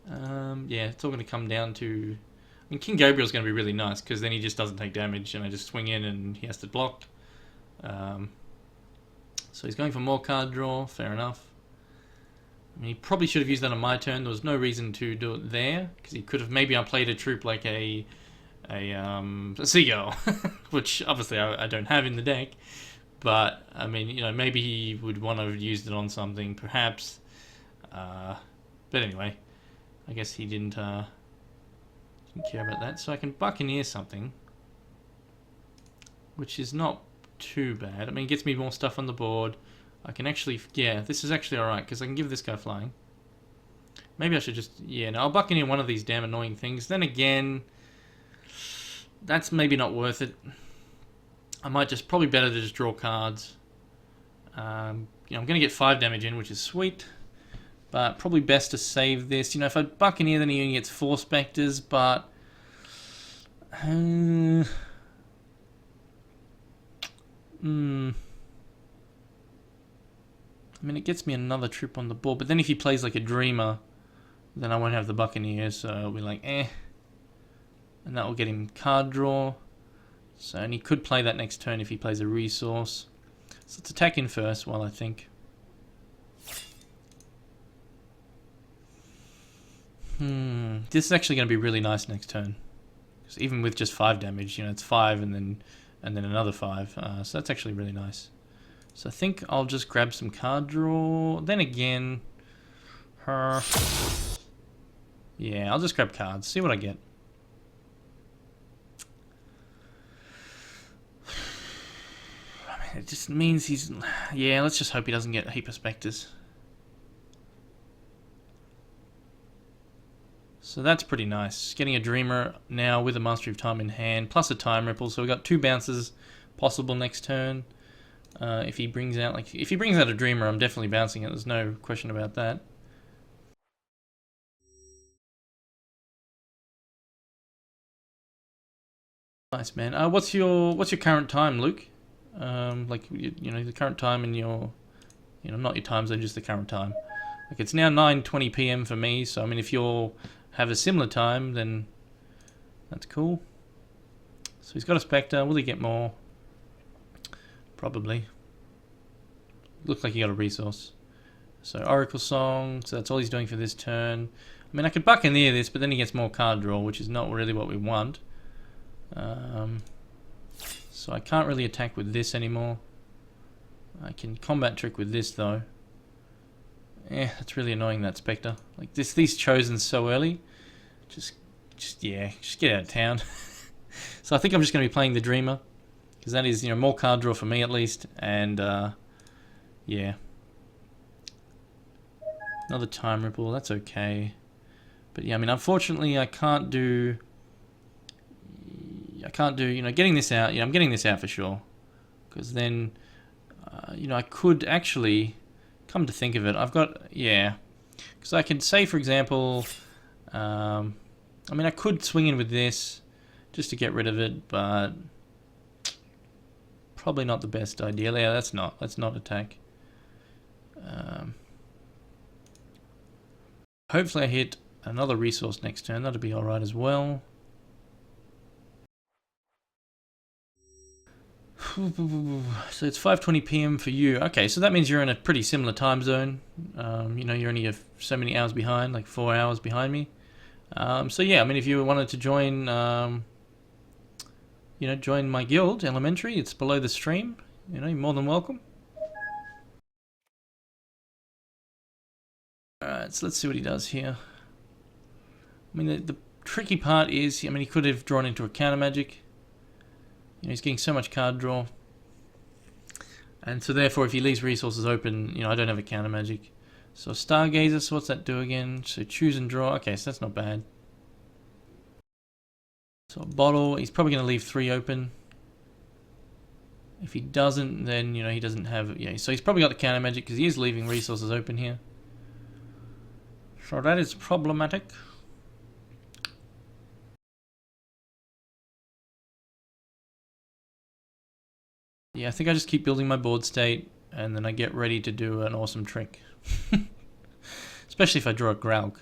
Yeah, it's all going to come down to... I mean, King Gabriel's going to be really nice, because then he just doesn't take damage, and I just swing in and he has to block. So he's going for more card draw, fair enough. I mean, he probably should have used that on my turn. There was no reason to do it there, because he could have... Maybe I played a troop like a Seagull, which obviously I don't have in the deck. But, I mean, you know, maybe he would want to have used it on something, perhaps. But anyway, I guess he didn't care about that. So I can Buccaneer something, which is not too bad. I mean, it gets me more stuff on the board. I can actually, yeah, this is actually alright, because I can give this guy flying. Maybe I should just, yeah, no, I'll Buccaneer one of these damn annoying things. Then again, that's maybe not worth it. I might just, probably better to just draw cards. You know, I'm going to get 5 damage in, which is sweet. But probably best to save this. You know, if I Buccaneer, then he only gets 4 Spectres, but... I mean, it gets me another troop on the board, but then if he plays like a Dreamer, then I won't have the Buccaneer, so it'll be like, eh. And that will get him card draw. So, and he could play that next turn if he plays a resource. So let's attack in first while I think. This is actually going to be really nice next turn. Because even with just 5 damage, you know, it's 5 and then and then another 5. So that's actually really nice. So I think I'll just grab some card draw. Then again, yeah, I'll just grab cards, see what I get. I mean, it just means he's... Yeah, let's just hope he doesn't get a heap of Spectres. So that's pretty nice. Getting a Dreamer now with a Mastery of Time in hand, plus a Time Ripple. So we've got 2 bounces possible next turn. If he brings out a Dreamer, I'm definitely bouncing it. There's no question about that. Nice, man. What's your current time, Luke? Like you know, the current time in your, you know, not your time zone, just the current time. Like it's now 9:20 p.m. for me. So I mean, if you're have a similar time, then that's cool. So he's got a Spectre. Will he get more? Probably. Looks like he got a resource. So Oracle Song. So that's all he's doing for this turn. I mean, I could Buccaneer this, but then he gets more card draw, which is not really what we want. So I can't really attack with this anymore. I can combat trick with this though. That's really annoying, that Spectre. Like these chosen so early. Just get out of town. So I think I'm just going to be playing the Dreamer, because that is, you know, more card draw for me at least, and yeah. Another Time Ripple, that's okay. But yeah, I mean, unfortunately I can't do, you know, getting this out. Yeah, I'm getting this out for sure, because then, you know, I could actually, come to think of it, I've got, yeah, because I could say, for example, I mean, I could swing in with this just to get rid of it, but probably not the best idea. Yeah, let's not attack. Hopefully I hit another resource next turn. That'll be alright as well. So it's 5:20 p.m. for you. Okay, so that means you're in a pretty similar time zone. You know, you're only so many hours behind, like 4 hours behind me. So yeah, I mean, if you wanted to join, you know, join my guild, Elementary, it's below the stream. You know, you're more than welcome. Alright, so let's see what he does here. I mean, the tricky part is, I mean, he could have drawn into a counter magic. You know, he's getting so much card draw. And so therefore, if he leaves resources open, you know, I don't have a counter magic. So Stargazer, so what's that do again? So choose and draw. Okay, so that's not bad. So a bottle, he's probably going to leave 3 open. If he doesn't, then, you know, he doesn't have, yeah, so he's probably got the counter magic because he is leaving resources open here. So that is problematic. Yeah, I think I just keep building my board state, and then I get ready to do an awesome trick. Especially if I draw a Graug.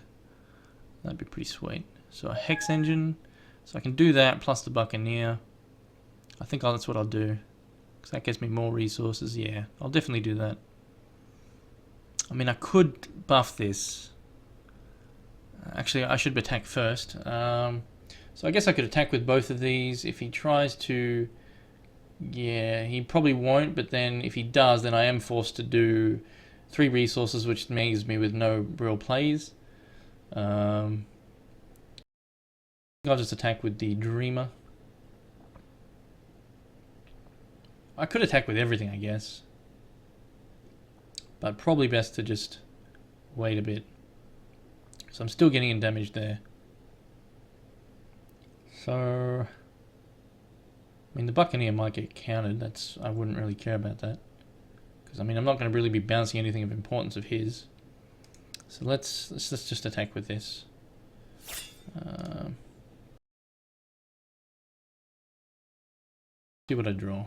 That'd be pretty sweet. So a Hex Engine. So I can do that, plus the Buccaneer. I think that's what I'll do. Because that gets me more resources. Yeah, I'll definitely do that. I mean, I could buff this. Actually, I should attack first. So I guess I could attack with both of these. If he tries to... Yeah, he probably won't, but then if he does, then I am forced to do 3 resources, which leaves me with no real plays. I'll just attack with the Dreamer. I could attack with everything, I guess. But probably best to just wait a bit. So I'm still getting in damage there. So... I mean, the Buccaneer might get countered. I wouldn't really care about that. Because, I mean, I'm not going to really be bouncing anything of importance of his. So let's just attack with this. See what I draw.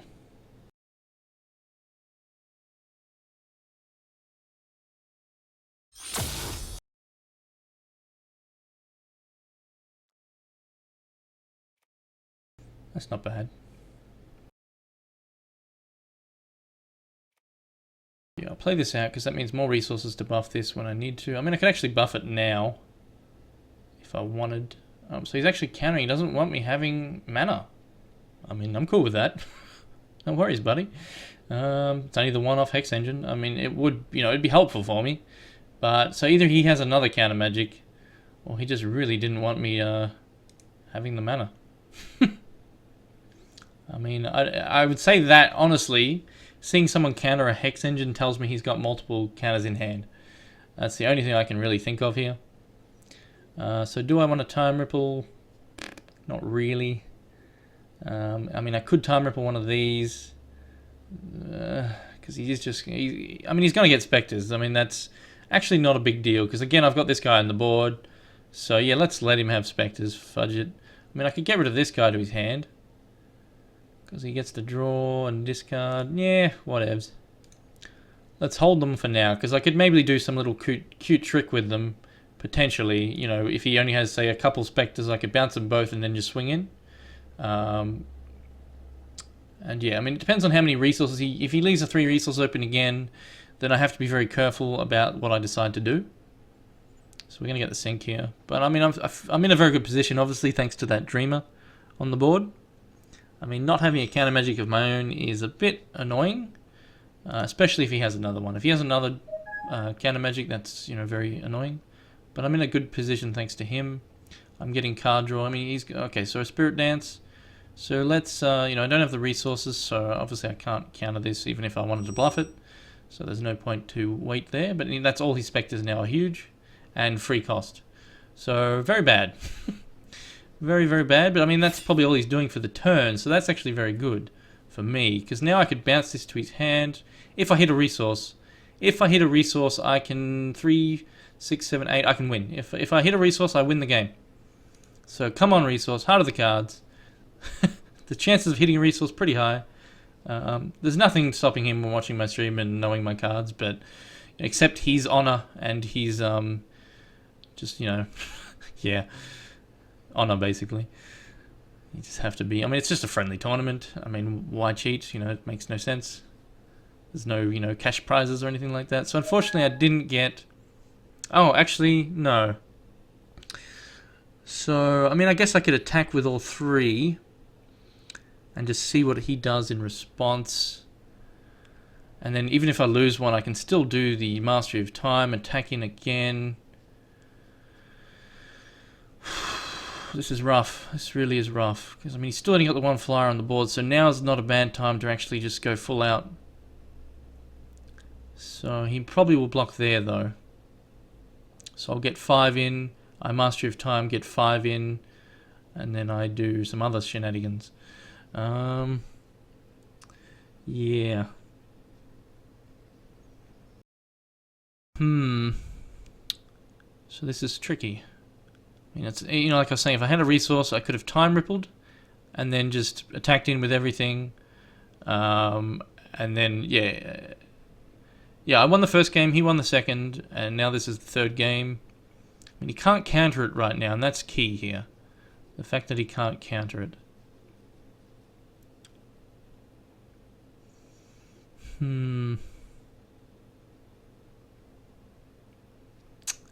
That's not bad. Yeah, I'll play this out because that means more resources to buff this when I need to. I mean, I can actually buff it now if I wanted. So he's actually countering. He doesn't want me having mana. I mean, I'm cool with that. No worries, buddy. It's only the one-off Hex engine. I mean, it would, it'd be helpful for me. But, so either he has another counter magic, or he just really didn't want me having the mana. I mean, I would say that, honestly, seeing someone counter a Hex engine tells me he's got multiple counters in hand. That's the only thing I can really think of here. So do I want to Time Ripple? Not really. I mean, I could Time Ripple one of these. Because he's going to get Spectres. I mean, that's actually not a big deal. Because, again, I've got this guy on the board. So, yeah, let's let him have Spectres. Fudge it. I mean, I could get rid of this guy to his hand. Because he gets to draw and discard. Yeah, whatevs. Let's hold them for now. Because I could maybe do some little cute trick with them. Potentially. If he only has, say, a couple Spectres, I could bounce them both and then just swing in. And yeah, I mean, it depends on how many resources if he leaves a 3 resource open again, then I have to be very careful about what I decide to do. So we're going to get the sink here. But I mean, I'm in a very good position, obviously, thanks to that Dreamer on the board. I mean, not having a counter magic of my own is a bit annoying, especially if he has another one. If he has another counter magic, that's, very annoying. But I'm in a good position thanks to him. I'm getting card draw. I mean, okay, so a Spirit Dance. So let's, I don't have the resources, so obviously I can't counter this even if I wanted to bluff it. So there's no point to wait there. But that's all his Spectres now are huge and free cost. So very bad. Very, very bad. But I mean, that's probably all he's doing for the turn. So that's actually very good for me. Because now I could bounce this to his hand if I hit a resource. If I hit a resource, I can 3, 6, 7, 8, I can win. If I hit a resource, I win the game. So come on, resource. Heart of the cards. The chances of hitting a resource pretty high. There's nothing stopping him from watching my stream and knowing my cards, but except his honor and his just yeah, honor basically. You just have to be. I mean, it's just a friendly tournament. I mean, why cheat? It makes no sense. There's no cash prizes or anything like that. So unfortunately, I didn't get. Oh, actually, no. So I mean, I guess I could attack with all 3. And just see what he does in response. And then even if I lose one, I can still do the Mastery of Time, attacking again. This is rough. This really is rough. Because, I mean, he's still only got the 1 flyer on the board, so now is not a bad time to actually just go full out. So he probably will block there, though. So I'll get 5 in. I Mastery of Time, get 5 in. And then I do some other shenanigans. Yeah. So this is tricky. I mean, it's, like I was saying, if I had a resource, I could have Time Rippled and then just attacked in with everything. And then, yeah, I won the first game, he won the second, and now this is the third game. I mean, he can't counter it right now, and that's key here. The fact that he can't counter it. And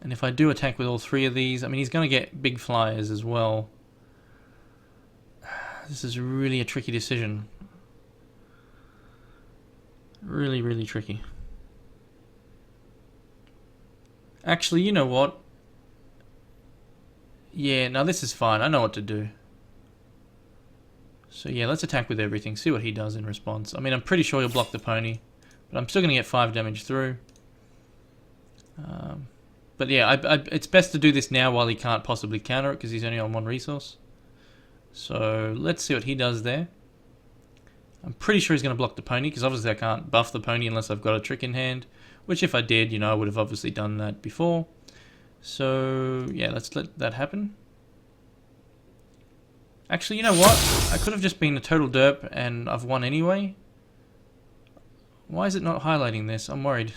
if I do attack with all 3 of these, I mean, he's going to get big flyers as well. This is really a tricky decision. Really, really tricky. Actually, you know what? Yeah, now this is fine. I know what to do. So yeah, let's attack with everything. See what he does in response. I mean, I'm pretty sure he'll block the pony. But I'm still going to get 5 damage through. But yeah, it's best to do this now while he can't possibly counter it. Because he's only on 1 resource. So let's see what he does there. I'm pretty sure he's going to block the pony. Because obviously I can't buff the pony unless I've got a trick in hand. Which if I did, I would have obviously done that before. So yeah, let's let that happen. Actually, you know what? I could have just been a total derp and I've won anyway. Why is it not highlighting this? I'm worried.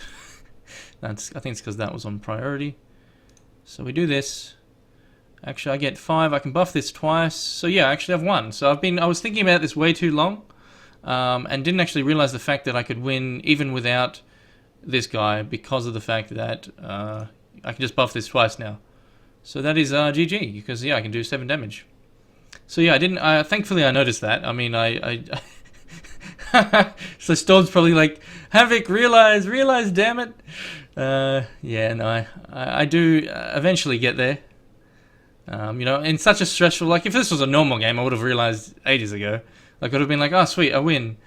I think it's because that was on priority. So we do this. Actually, I get 5. I can buff this twice. So yeah, actually I've won. So I was thinking about this way too long. And didn't actually realize the fact that I could win even without this guy because of the fact that I can just buff this twice now. So that is GG, because yeah, I can do 7 damage. So yeah, I didn't. Thankfully, I noticed that. I mean, so Storm's probably like, Havoc, realize, damn it. Yeah, no, I do eventually get there. You know, in such a stressful, like if this was a normal game, I would have realized ages ago. Like I would have been like, oh sweet, I win.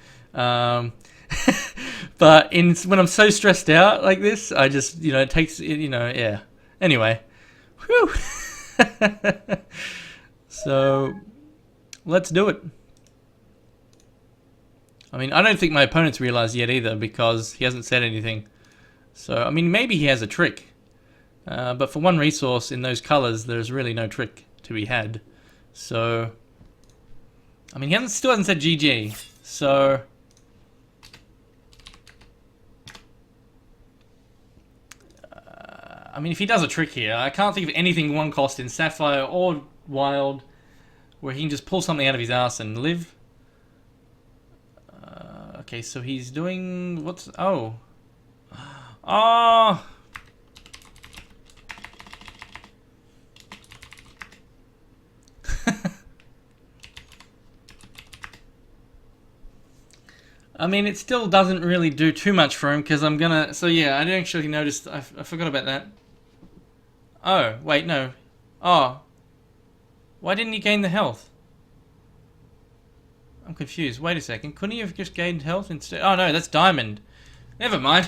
But when I'm so stressed out like this, I just, you know, it takes, you know, yeah. Anyway, whew. So let's do it. I mean, I don't think my opponent's realized yet either because he hasn't said anything. So, I mean, maybe he has a trick. But for one resource in those colors, there's really no trick to be had. So, I mean, he still hasn't said GG. So, I mean, if he does a trick here, I can't think of anything one cost in Sapphire or Wild where he can just pull something out of his ass and live. Okay, so he's doing... what's... oh. Oh! I mean, it still doesn't really do too much for him because I'm gonna... so yeah, I didn't actually notice... I forgot about that. Oh, wait, no. Oh. Why didn't he gain the health? I'm confused. Wait a second. Couldn't he have just gained health instead? Oh no, that's diamond. Never mind.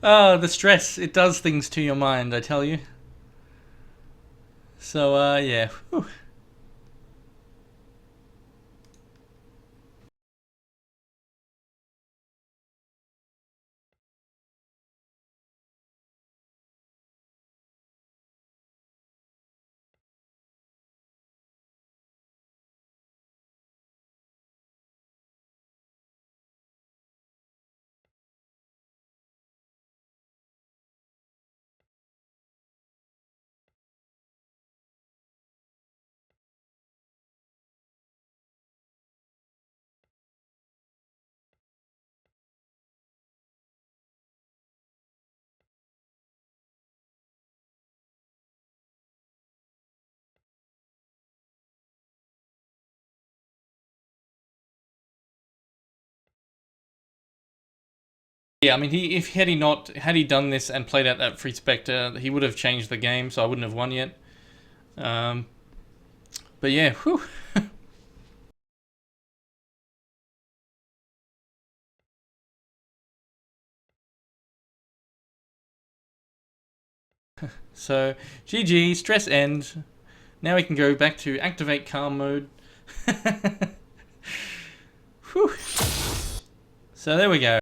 Oh, the stress. It does things to your mind, I tell you. So, yeah. Whew. Yeah, I mean, if had he done this and played out that free Spectre, he would have changed the game, so I wouldn't have won yet. But yeah, whew. So, GG, stress end. Now we can go back to activate calm mode. Whew. So there we go.